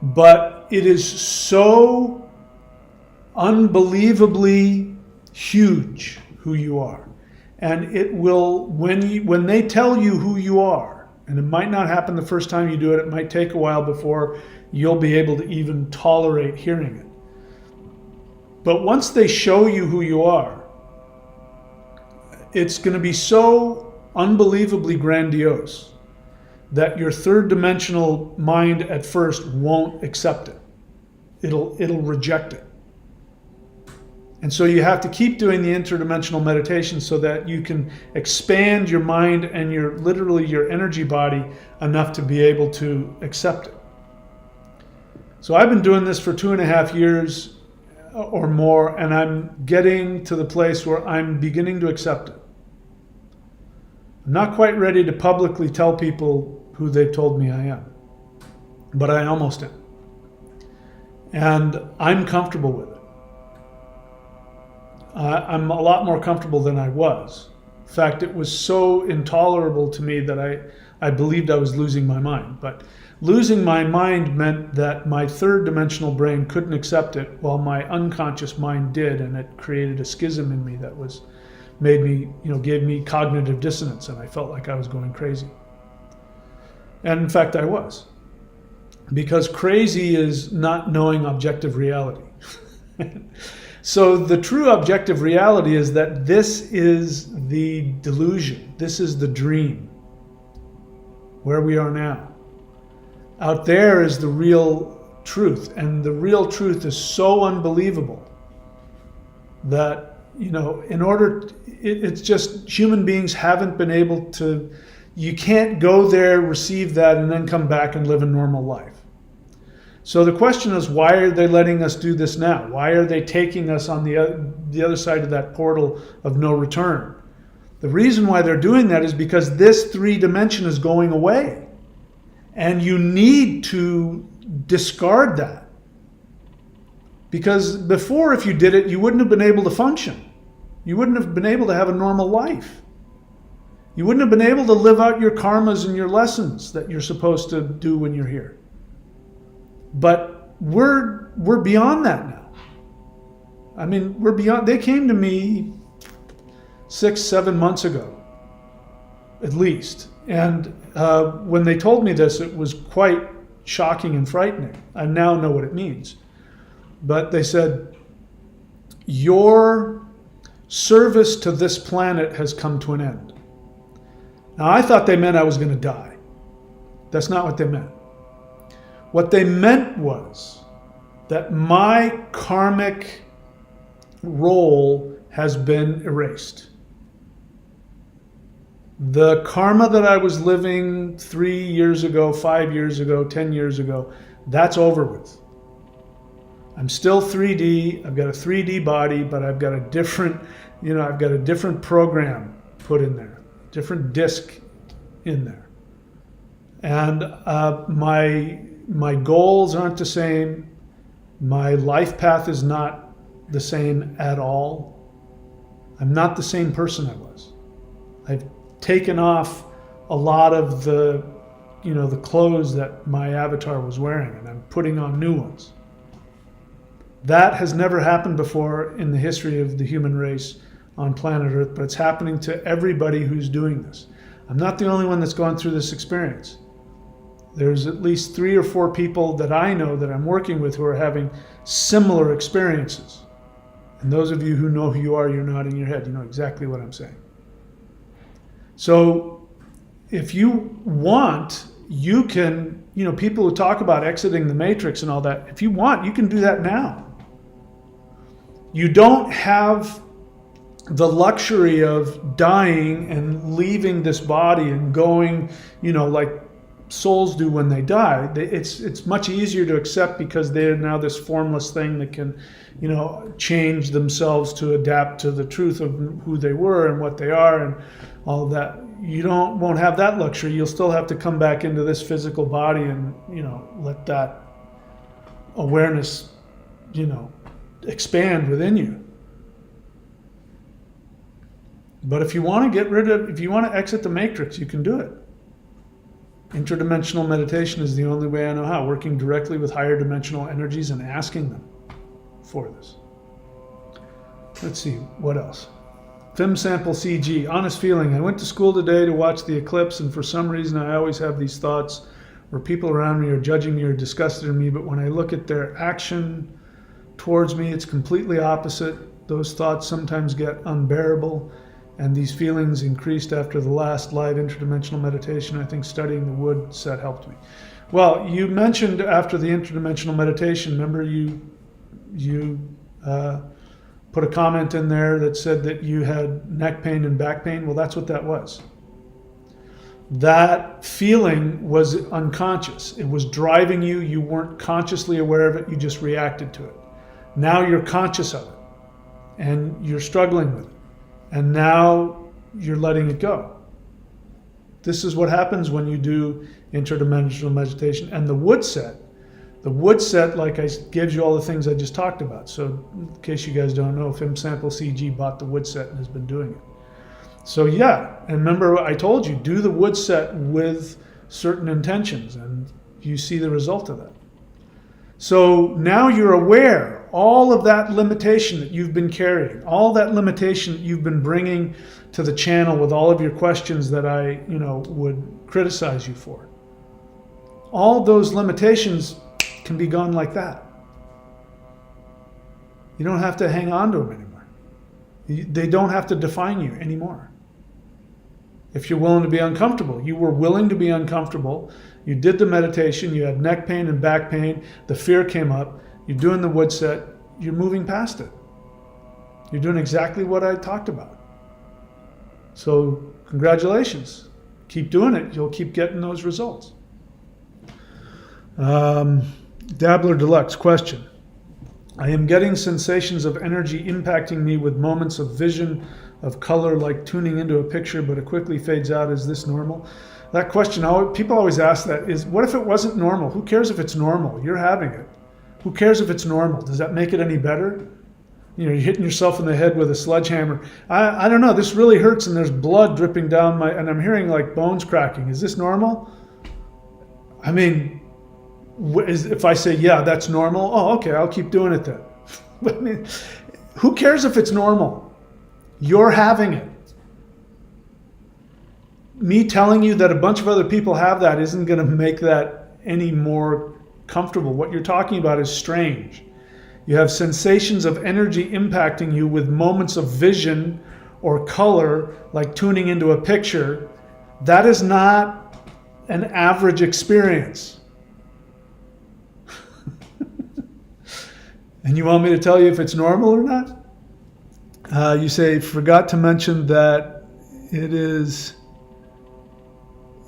But but it is so unbelievably huge who you are. And it will, when they tell you who you are, and it might not happen the first time you do it, it might take a while before you'll be able to even tolerate hearing it. But once they show you who you are, it's going to be so unbelievably grandiose that your third dimensional mind at first won't accept it. It'll reject it. And so you have to keep doing the interdimensional meditation so that you can expand your mind and literally your energy body enough to be able to accept it. So I've been doing this for 2.5 years or more, and I'm getting to the place where I'm beginning to accept it. I'm not quite ready to publicly tell people who they've told me I am, but I almost am. And I'm comfortable with it. I'm a lot more comfortable than I was. In fact, it was so intolerable to me that I believed I was losing my mind. But losing my mind meant that my third dimensional brain couldn't accept it while my unconscious mind did, and it created a schism in me that gave me cognitive dissonance, and I felt like I was going crazy. And in fact, I was. Because crazy is not knowing objective reality. So the true objective reality is that this is the delusion. This is the dream. Where we are now. Out there is the real truth. And the real truth is so unbelievable that, it's just human beings haven't been able to, you can't go there, receive that, and then come back and live a normal life. So the question is, why are they letting us do this now? Why are they taking us on the other side of that portal of no return? The reason why they're doing that is because this 3 dimension is going away. And you need to discard that. Because before, if you did it, you wouldn't have been able to function. You wouldn't have been able to have a normal life. You wouldn't have been able to live out your karmas and your lessons that you're supposed to do when you're here. But we're beyond that now. I mean, we're beyond. They came to me 6-7 months ago, at least. And when they told me this, it was quite shocking and frightening. I now know what it means. But they said, your service to this planet has come to an end. Now, I thought they meant I was going to die. That's not what they meant. What they meant was that my karmic role has been erased. The karma that I was living 3 years ago, 5 years ago, 10 years ago, that's over with. I'm still 3D. I've got a 3D body, but I've got a different, I've got a different program put in there, different disc in there. And my goals aren't the same. My life path is not the same at all. I'm not the same person I was. I've taken off a lot of the clothes that my avatar was wearing, and I'm putting on new ones. That has never happened before in the history of the human race on planet Earth, but it's happening to everybody who's doing this. I'm not the only one that's gone through this experience. There's at least 3 or 4 people that I know that I'm working with who are having similar experiences. And those of you who know who you are, you're nodding your head. You know exactly what I'm saying. So if you want, you can, people who talk about exiting the matrix and all that, if you want, you can do that now. You don't have the luxury of dying and leaving this body and going, like souls do when they die. It's much easier to accept because they're now this formless thing that can, change themselves to adapt to the truth of who they were and what they are and all of that. You won't have that luxury. You'll still have to come back into this physical body and, let that awareness, expand within you. But if you want to exit the matrix, you can do it. Interdimensional meditation is the only way I know how, working directly with higher dimensional energies and asking them for this. Let's see, what else? Film sample CG, honest feeling. I went to school today to watch the eclipse, and for some reason I always have these thoughts where people around me are judging me or disgusted in me, but when I look at their action towards me, it's completely opposite. Those thoughts sometimes get unbearable, and these feelings increased after the last live interdimensional meditation. I think studying the wood set helped me. Well, you mentioned after the interdimensional meditation, remember you put a comment in there that said that you had neck pain and back pain. Well, that's what that was. That feeling was unconscious. It was driving you. You weren't consciously aware of it. You just reacted to it. Now you're conscious of it, and you're struggling with it. And now you're letting it go. This is what happens when you do interdimensional meditation. And the wood set, like I gives you all the things I just talked about. So in case you guys don't know, Film Sample CG bought the wood set and has been doing it. So yeah, and remember I told you, do the wood set with certain intentions and you see the result of that. So now you're aware, all of that limitation that you've been carrying, all that limitation that you've been bringing to the channel with all of your questions that I, would criticize you for. All those limitations can be gone like that. You don't have to hang on to them anymore. They don't have to define you anymore. If you're willing to be uncomfortable, you were willing to be uncomfortable. You did the meditation, you had neck pain and back pain, the fear came up, you're doing the wood set, you're moving past it. You're doing exactly what I talked about. So congratulations. Keep doing it, you'll keep getting those results. Dabbler Deluxe question. I am getting sensations of energy impacting me with moments of vision of color, like tuning into a picture, but it quickly fades out. Is this normal? That question, people always ask that, is what if it wasn't normal? Who cares if it's normal? You're having it. Who cares if it's normal? Does that make it any better? You're hitting yourself in the head with a sledgehammer. I don't know, this really hurts and there's blood dripping down and I'm hearing like bones cracking. Is this normal? I mean, if I say, yeah, that's normal, oh, okay, I'll keep doing it then. I mean, who cares if it's normal? You're having it. Me telling you that a bunch of other people have that isn't going to make that any more comfortable. What you're talking about is strange. You have sensations of energy impacting you with moments of vision or color, like tuning into a picture. That is not an average experience. And you want me to tell you if it's normal or not? You say, forgot to mention that it is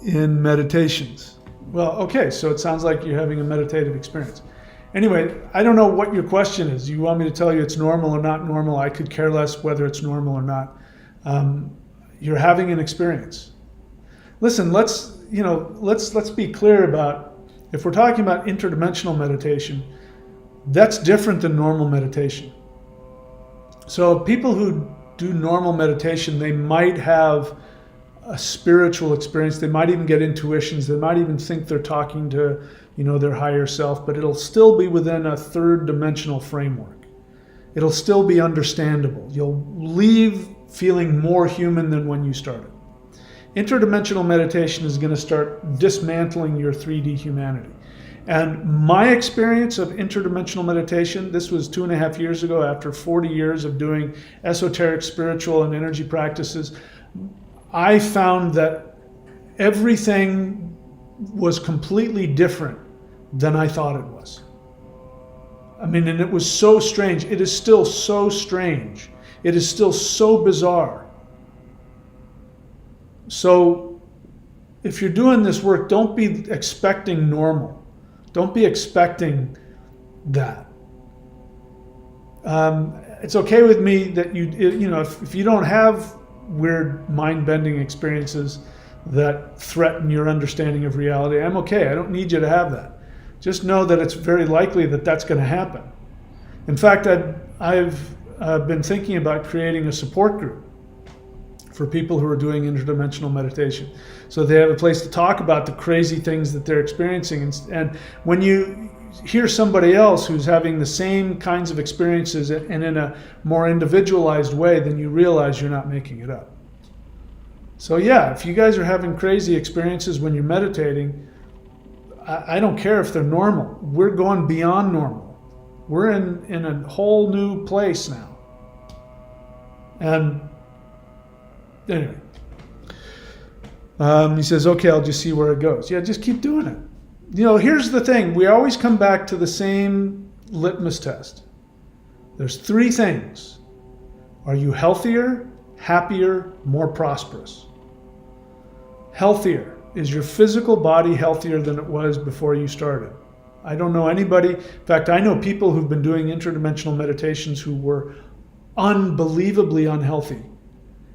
in meditations. Well, okay, so it sounds like you're having a meditative experience. Anyway, I don't know what your question is. You want me to tell you it's normal or not normal? I could care less whether it's normal or not. You're having an experience. Listen, let's be clear about, if we're talking about interdimensional meditation, that's different than normal meditation. So people who do normal meditation, they might have a spiritual experience. They might even get intuitions. They might even think they're talking to, their higher self, but it'll still be within a third dimensional framework. It'll still be understandable. You'll leave feeling more human than when you started. Interdimensional meditation is going to start dismantling your 3D humanity. And my experience of interdimensional meditation, this was 2.5 years ago after 40 years of doing esoteric, spiritual, and energy practices. I found that everything was completely different than I thought it was. I mean, and it was so strange. It is still so strange. It is still so bizarre. So if you're doing this work, don't be expecting normal. Don't be expecting that. It's okay with me that if you don't have weird mind-bending experiences that threaten your understanding of reality, I'm okay. I don't need you to have that. Just know that it's very likely that that's going to happen. In fact, I've been thinking about creating a support group for people who are doing interdimensional meditation. So they have a place to talk about the crazy things that they're experiencing. And when you hear somebody else who's having the same kinds of experiences and in a more individualized way, then you realize you're not making it up. So yeah, if you guys are having crazy experiences when you're meditating, I don't care if they're normal. We're going beyond normal. We're in a whole new place now. And anyway, he says, okay, I'll just see where it goes. Yeah, just keep doing it. You know, here's the thing. We always come back to the same litmus test. There's three things. Are you healthier, happier, more prosperous? Healthier. Is your physical body healthier than it was before you started? I don't know anybody. In fact, I know people who've been doing interdimensional meditations who were unbelievably unhealthy,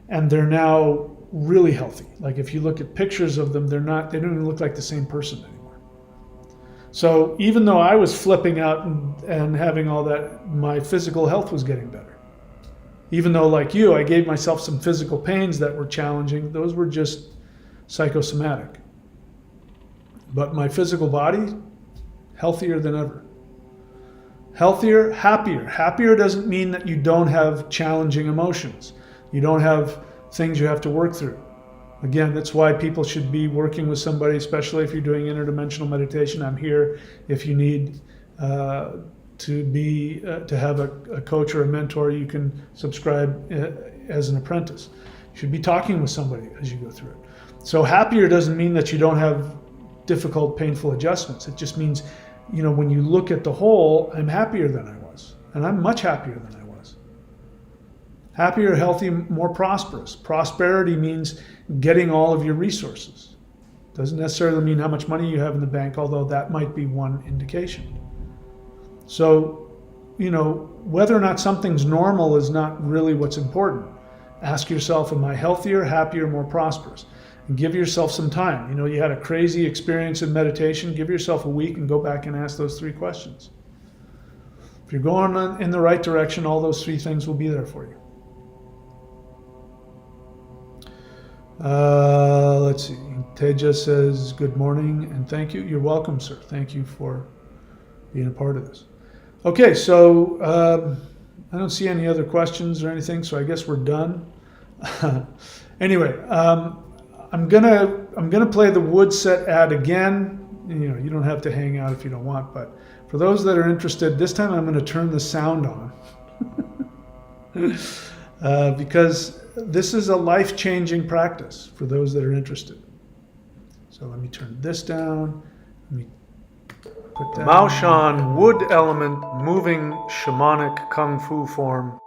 and they're now really healthy. Like if you look at pictures of them, they don't even look like the same person anymore. So even though I was flipping out and having all that, my physical health was getting better. Even though, like you, I gave myself some physical pains that were challenging, those were just psychosomatic. But my physical body, healthier than ever. Healthier, happier. Happier doesn't mean that you don't have challenging emotions. You don't have things you have to work through. Again, that's why people should be working with somebody, especially if you're doing interdimensional meditation. I'm here if you need to have a coach or a mentor. You can subscribe as an apprentice. You should be talking with somebody as you go through it. So happier doesn't mean that you don't have difficult, painful adjustments. It just means, you know, when you look at the whole, I'm happier than I was. And I'm much happier than I was. Happier, healthy, more prosperous. Prosperity means getting all of your resources. Doesn't necessarily mean how much money you have in the bank, although that might be one indication. So, you know, whether or not something's normal is not really what's important. Ask yourself, am I healthier, happier, more prosperous? And give yourself some time. You know, you had a crazy experience in meditation, give yourself a week and go back and ask those three questions. If you're going in the right direction, all those three things will be there for you. Let's see. Teja says, good morning and thank you. You're welcome, sir. Thank you for being a part of this. Okay, so I don't see any other questions or anything, so I guess we're done. Anyway, I'm gonna play the Woodset ad again. You know, you don't have to hang out if you don't want, but for those that are interested, this time I'm gonna turn the sound on because this is a life-changing practice for those that are interested. So let me turn this down. Let me put that. Maoshan wood element moving shamanic kung fu form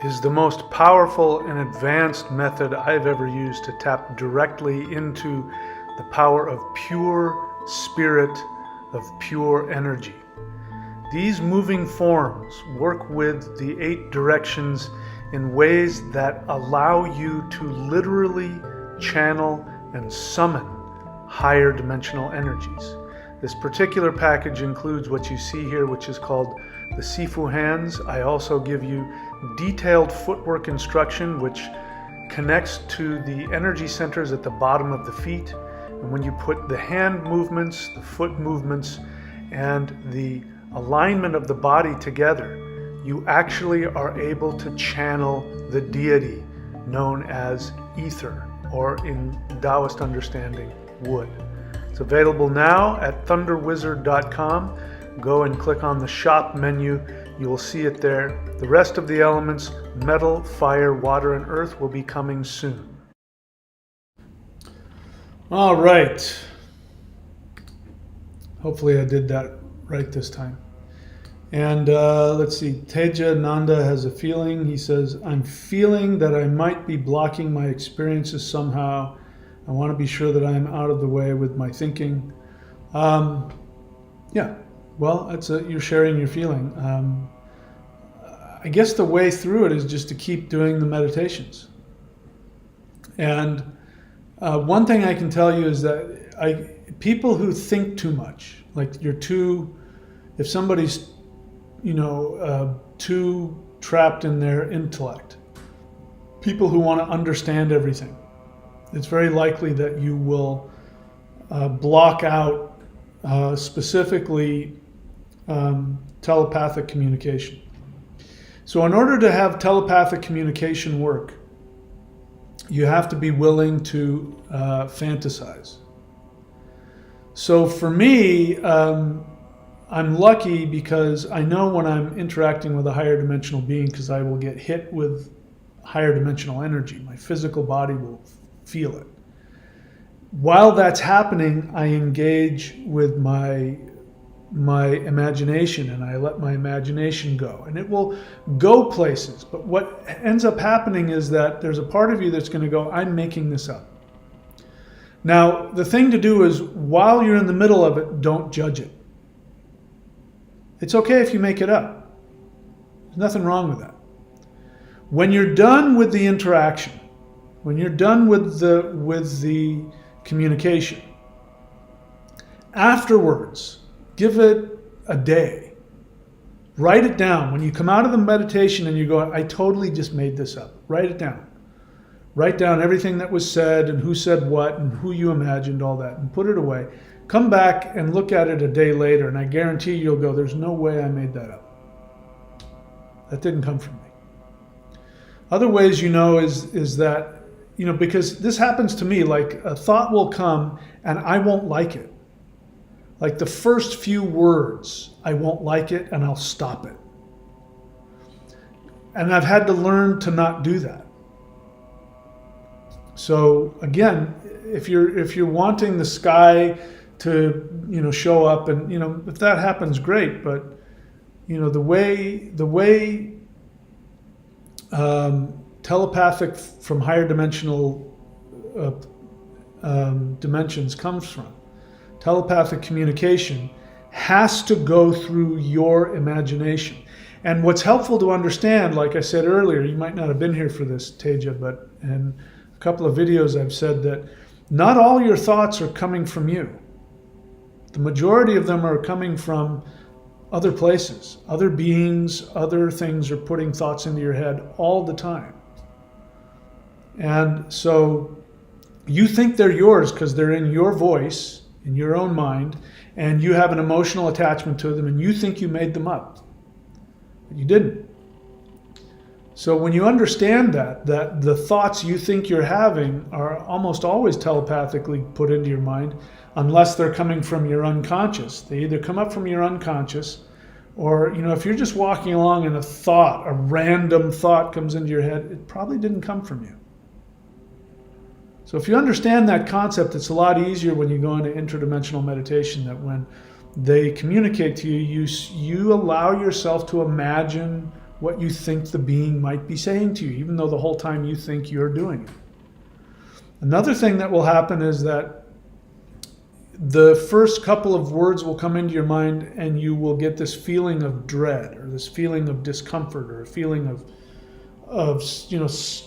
is the most powerful and advanced method I've ever used to tap directly into the power of pure spirit, of pure energy. These moving forms work with the 8 directions in ways that allow you to literally channel and summon higher dimensional energies. This particular package includes what you see here, which is called the Sifu hands. I also give you detailed footwork instruction, which connects to the energy centers at the bottom of the feet. And when you put the hand movements, the foot movements, and the alignment of the body together, you actually are able to channel the deity known as ether, or in Taoist understanding, wood. It's available now at thunderwizard.com. Go and click on the shop menu. You will see it there. The rest of the elements, metal, fire, water, and earth, will be coming soon. All right. Hopefully I did that right this time. And let's see, Teja Nanda has a feeling. He says, I'm feeling that I might be blocking my experiences somehow. I want to be sure that I am out of the way with my thinking. Yeah, well, you're sharing your feeling. I guess the way through it is just to keep doing the meditations. And one thing I can tell you is that people who think too much, like if somebody's too trapped in their intellect, people who want to understand everything. It's very likely that you will block out specifically telepathic communication. So in order to have telepathic communication work, you have to be willing to fantasize. So for me, I'm lucky because I know when I'm interacting with a higher dimensional being, because I will get hit with higher dimensional energy. My physical body will feel it. While that's happening, I engage with my imagination, and I let my imagination go, and it will go places. But what ends up happening is that there's a part of you that's going to go, I'm making this up. Now, the thing to do is, while you're in the middle of it, don't judge it. It's okay if you make it up. There's nothing wrong with that. When you're done with the interaction, when you're done with the communication, afterwards, give it a day. Write it down. When you come out of the meditation and you go, I totally just made this up. Write it down. Write down everything that was said and who said what and who you imagined, all that, and put it away. Come back and look at it a day later, and I guarantee you'll go, there's no way I made that up. That didn't come from me. Other ways is that, because this happens to me, like a thought will come and I won't like it. Like the first few words, I won't like it and I'll stop it. And I've had to learn to not do that. So again, if you're wanting the sky to show up, and if that happens, great. But the way telepathic from higher dimensional dimensions comes from, telepathic communication has to go through your imagination. And what's helpful to understand, like I said earlier, you might not have been here for this, Teja, but in a couple of videos I've said that not all your thoughts are coming from you. The majority of them are coming from other places, other beings, other things are putting thoughts into your head all the time. And so you think they're yours because they're in your voice, in your own mind, and you have an emotional attachment to them, and you think you made them up. But you didn't. So when you understand that the thoughts you think you're having are almost always telepathically put into your mind, unless they're coming from your unconscious. They either come up from your unconscious, or if you're just walking along and a random thought comes into your head, it probably didn't come from you. So if you understand that concept, it's a lot easier when you go into interdimensional meditation, that when they communicate to you, you allow yourself to imagine what you think the being might be saying to you, even though the whole time you think you're doing it. Another thing that will happen is that the first couple of words will come into your mind, and you will get this feeling of dread, or this feeling of discomfort, or a feeling of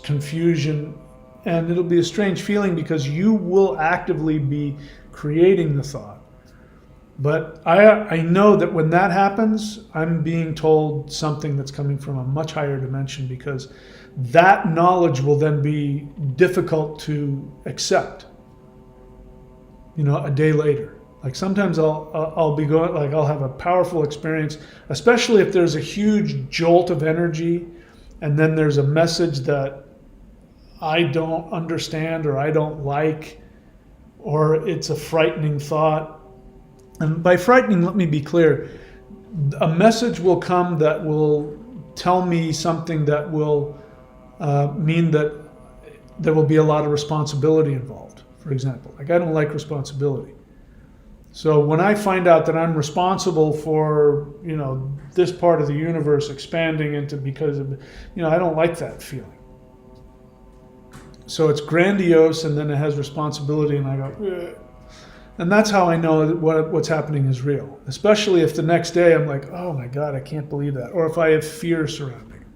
confusion. And it'll be a strange feeling because you will actively be creating the thought. But I know that when that happens, I'm being told something that's coming from a much higher dimension, because that knowledge will then be difficult to accept, a day later. Like sometimes I'll be going, like I'll have a powerful experience, especially if there's a huge jolt of energy, and then there's a message that I don't understand, or I don't like, or it's a frightening thought. And by frightening, let me be clear. A message will come that will tell me something that will mean that there will be a lot of responsibility involved, for example. Like I don't like responsibility. So when I find out that I'm responsible for, this part of the universe expanding into, because of, I don't like that feeling. So it's grandiose, and then it has responsibility, and I go, ugh. And that's how I know that what's happening is real. Especially if the next day I'm like, oh my God, I can't believe that. Or if I have fear surrounding it.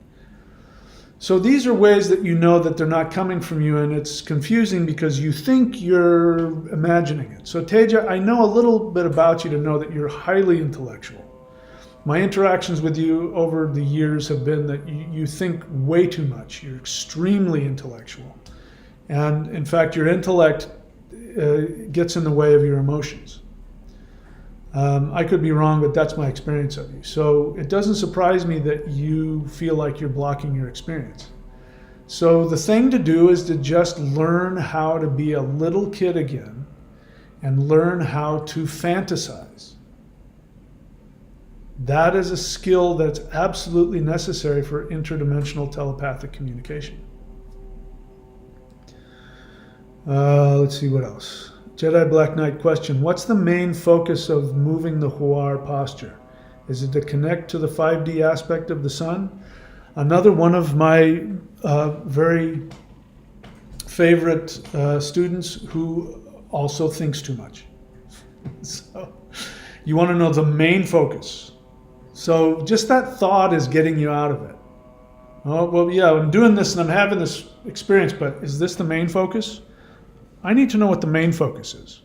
So these are ways that you know that they're not coming from you, and it's confusing because you think you're imagining it. So Teja, I know a little bit about you to know that you're highly intellectual. My interactions with you over the years have been that you think way too much. You're extremely intellectual. And in fact, your intellect gets in the way of your emotions. I could be wrong, but that's my experience of you. So it doesn't surprise me that you feel like you're blocking your experience. So the thing to do is to just learn how to be a little kid again and learn how to fantasize. That is a skill that's absolutely necessary for interdimensional telepathic communication. Let's see what else. Jedi Black Knight question. What's the main focus of moving the Huar posture? Is it to connect to the 5D aspect of the sun? Another one of my very favorite students who also thinks too much. So you want to know the main focus. So just that thought is getting you out of it. Oh, well, yeah, I'm doing this and I'm having this experience, but is this the main focus? I need to know what the main focus is.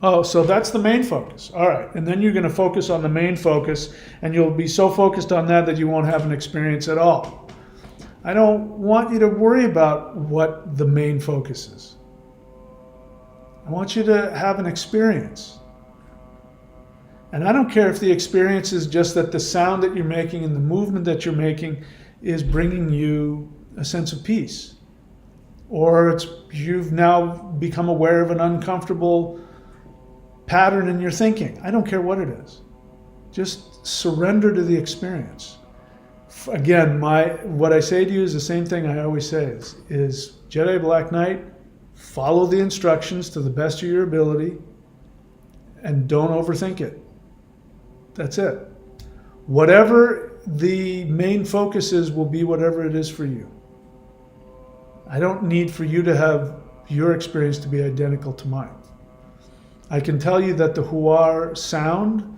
Oh, so that's the main focus. All right. And then you're going to focus on the main focus, and you'll be so focused on that that you won't have an experience at all. I don't want you to worry about what the main focus is. I want you to have an experience. And I don't care if the experience is just that the sound that you're making and the movement that you're making is bringing you a sense of peace. Or it's you've now become aware of an uncomfortable pattern in your thinking. I don't care what it is. Just surrender to the experience. Again, what I say to you is the same thing I always say is Jedi Black Knight, follow the instructions to the best of your ability and don't overthink it. That's it. Whatever the main focus is will be whatever it is for you. I don't need for you to have your experience to be identical to mine. I can tell you that the Huar sound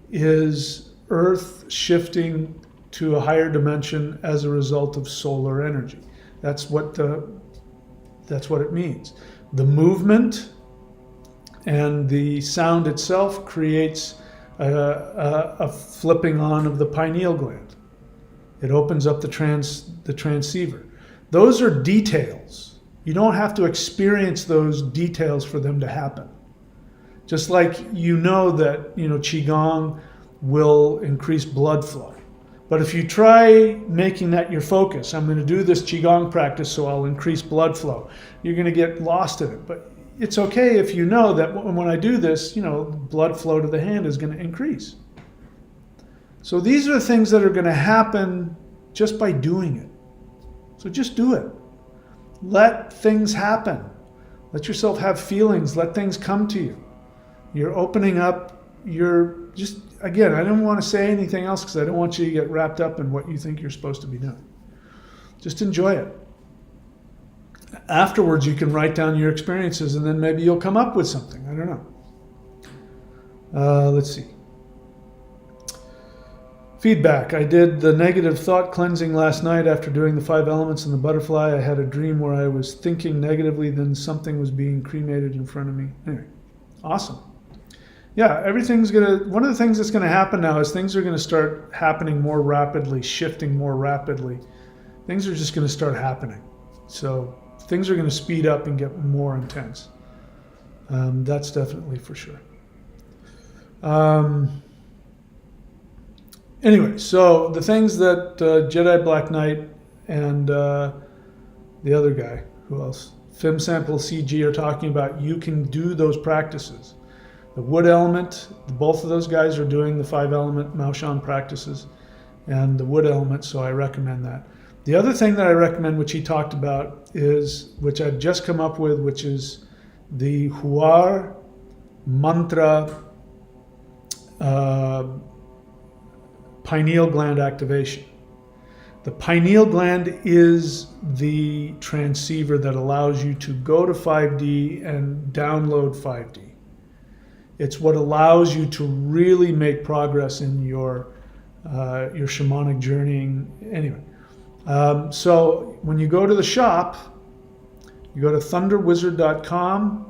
is Earth shifting to a higher dimension as a result of solar energy. That's what it means. The movement and the sound itself creates a flipping on of the pineal gland. It opens up the transceiver. Those are details. You don't have to experience those details for them to happen. Just like you know that, Qigong will increase blood flow. But if you try making that your focus, I'm going to do this Qigong practice so I'll increase blood flow, you're going to get lost in it. But it's okay if you know that when I do this, blood flow to the hand is going to increase. So these are the things that are going to happen just by doing it. So just do it. Let things happen. Let yourself have feelings. Let things come to you. You're opening up. Again, I don't want to say anything else because I don't want you to get wrapped up in what you think you're supposed to be doing. Just enjoy it. Afterwards, you can write down your experiences and then maybe you'll come up with something. I don't know. Let's see. Feedback. I did the negative thought cleansing last night after doing the 5 elements and the butterfly. I had a dream where I was thinking negatively, then something was being cremated in front of me. Anyway, awesome. Yeah, one of the things that's going to happen now is things are going to start happening more rapidly, shifting more rapidly. Things are just going to start happening. So things are going to speed up and get more intense. That's definitely for sure. Anyway, so the things that Jedi Black Knight and the other guy, who else? Fim Sample CG are talking about, you can do those practices. The wood element, both of those guys are doing the 5 element Maoshan practices and the wood element, so I recommend that. The other thing that I recommend, which he talked about, which I've just come up with, which is the Huar mantra pineal gland activation. The pineal gland is the transceiver that allows you to go to 5D and download 5D. It's what allows you to really make progress in your shamanic journeying. Anyway, so when you go to the shop, you go to thunderwizard.com,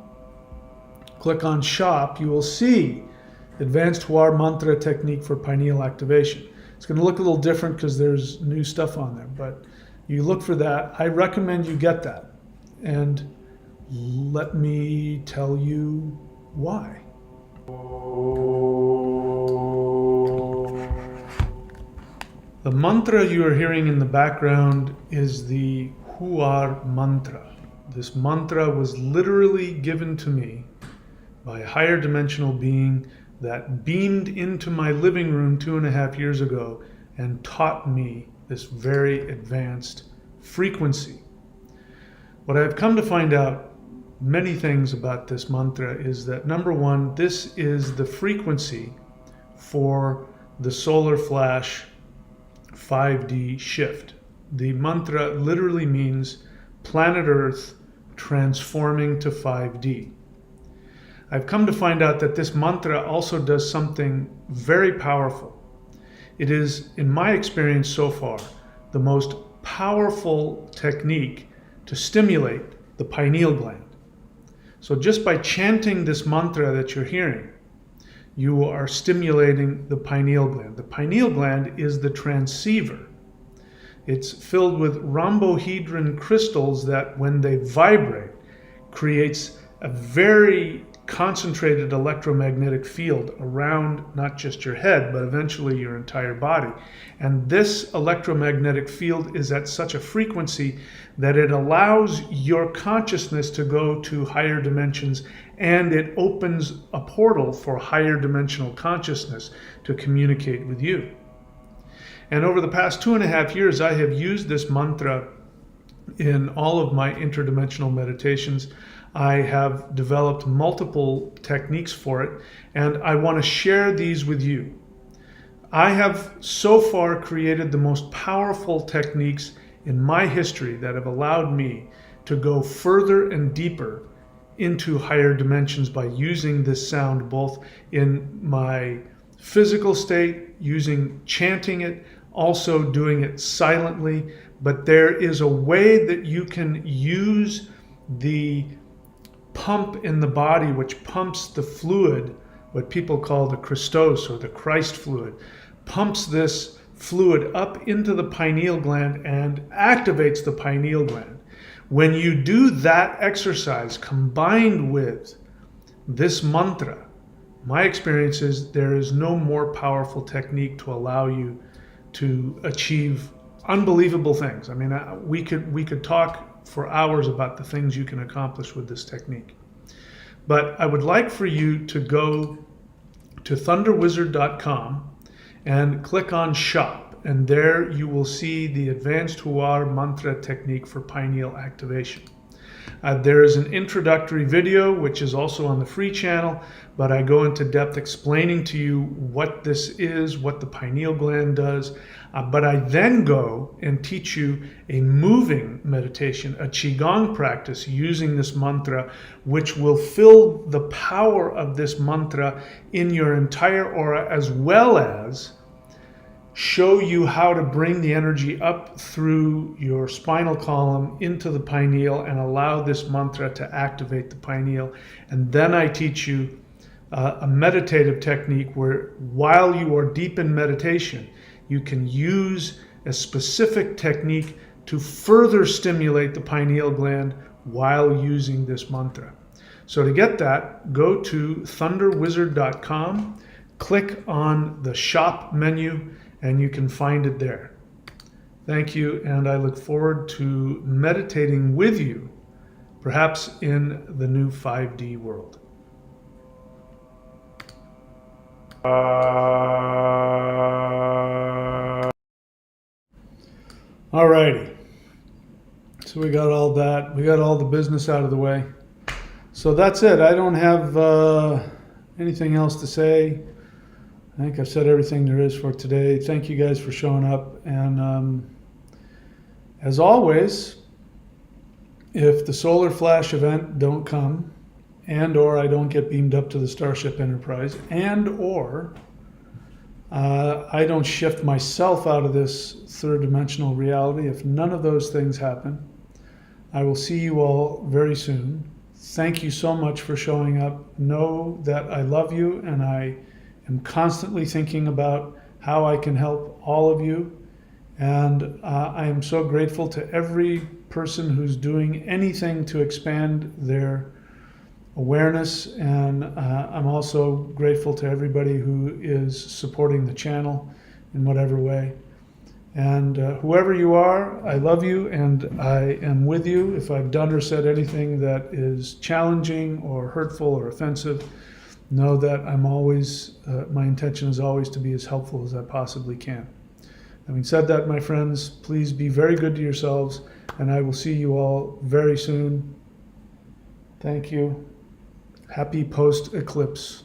click on shop, you will see Advanced Hwar Mantra Technique for Pineal Activation. It's going to look a little different because there's new stuff on there, but you look for that. I recommend you get that. And let me tell you why. The mantra you are hearing in the background is the Hwar mantra. This mantra was literally given to me by a higher dimensional being that beamed into my living room 2.5 years ago and taught me this very advanced frequency. What I've come to find out many things about this mantra is that, number one, this is the frequency for the solar flash 5D shift. The mantra literally means planet Earth transforming to 5D. I've come to find out that this mantra also does something very powerful. It is, in my experience so far, the most powerful technique to stimulate the pineal gland. So just by chanting this mantra that you're hearing, you are stimulating the pineal gland. The pineal gland is the transceiver. It's filled with rhombohedron crystals that, when they vibrate, creates a very concentrated electromagnetic field around not just your head, but eventually your entire body. And this electromagnetic field is at such a frequency that it allows your consciousness to go to higher dimensions, and it opens a portal for higher dimensional consciousness to communicate with you. And over the past 2.5 years, I have used this mantra in all of my interdimensional meditations. I have developed multiple techniques for it, and I want to share these with you. I have so far created the most powerful techniques in my history that have allowed me to go further and deeper into higher dimensions by using this sound both in my physical state, using chanting it, also doing it silently. But there is a way that you can use the pump in the body which pumps the fluid, what people call the Christos or the Christ fluid, pumps this fluid up into the pineal gland and activates the pineal gland. When you do that exercise combined with this mantra, my experience is there is no more powerful technique to allow you to achieve unbelievable things. I mean, we could talk for hours about the things you can accomplish with this technique. But I would like for you to go to thunderwizard.com and click on shop, and there you will see the Advanced Hwar Mantra Technique for Pineal Activation. There is an introductory video which is also on the free channel, but I go into depth explaining to you what this is, what the pineal gland does. But I then go and teach you a moving meditation, a Qigong practice using this mantra, which will fill the power of this mantra in your entire aura, as well as show you how to bring the energy up through your spinal column into the pineal and allow this mantra to activate the pineal. And then I teach you a meditative technique where, while you are deep in meditation, you can use a specific technique to further stimulate the pineal gland while using this mantra. So to get that, go to thunderwizard.com, click on the shop menu, and you can find it there. Thank you, and I look forward to meditating with you, perhaps in the new 5D world. Alrighty, so we got all that. We got all the business out of the way. So that's it. I don't have anything else to say. I think I've said everything there is for today. Thank you guys for showing up. And as always, if the solar flash event don't come, and or I don't get beamed up to the Starship Enterprise, and or I don't shift myself out of this third dimensional reality, if none of those things happen, I will see you all very soon. Thank you so much for showing up. Know that I love you and I am constantly thinking about how I can help all of you. And I am so grateful to every person who's doing anything to expand their awareness. And I'm also grateful to everybody who is supporting the channel in whatever way. And whoever you are, I love you and I am with you. If I've done or said anything that is challenging or hurtful or offensive, know that I'm always, my intention is always to be as helpful as I possibly can. Having said that, my friends, please be very good to yourselves, and I will see you all very soon. Thank you. Happy post-eclipse.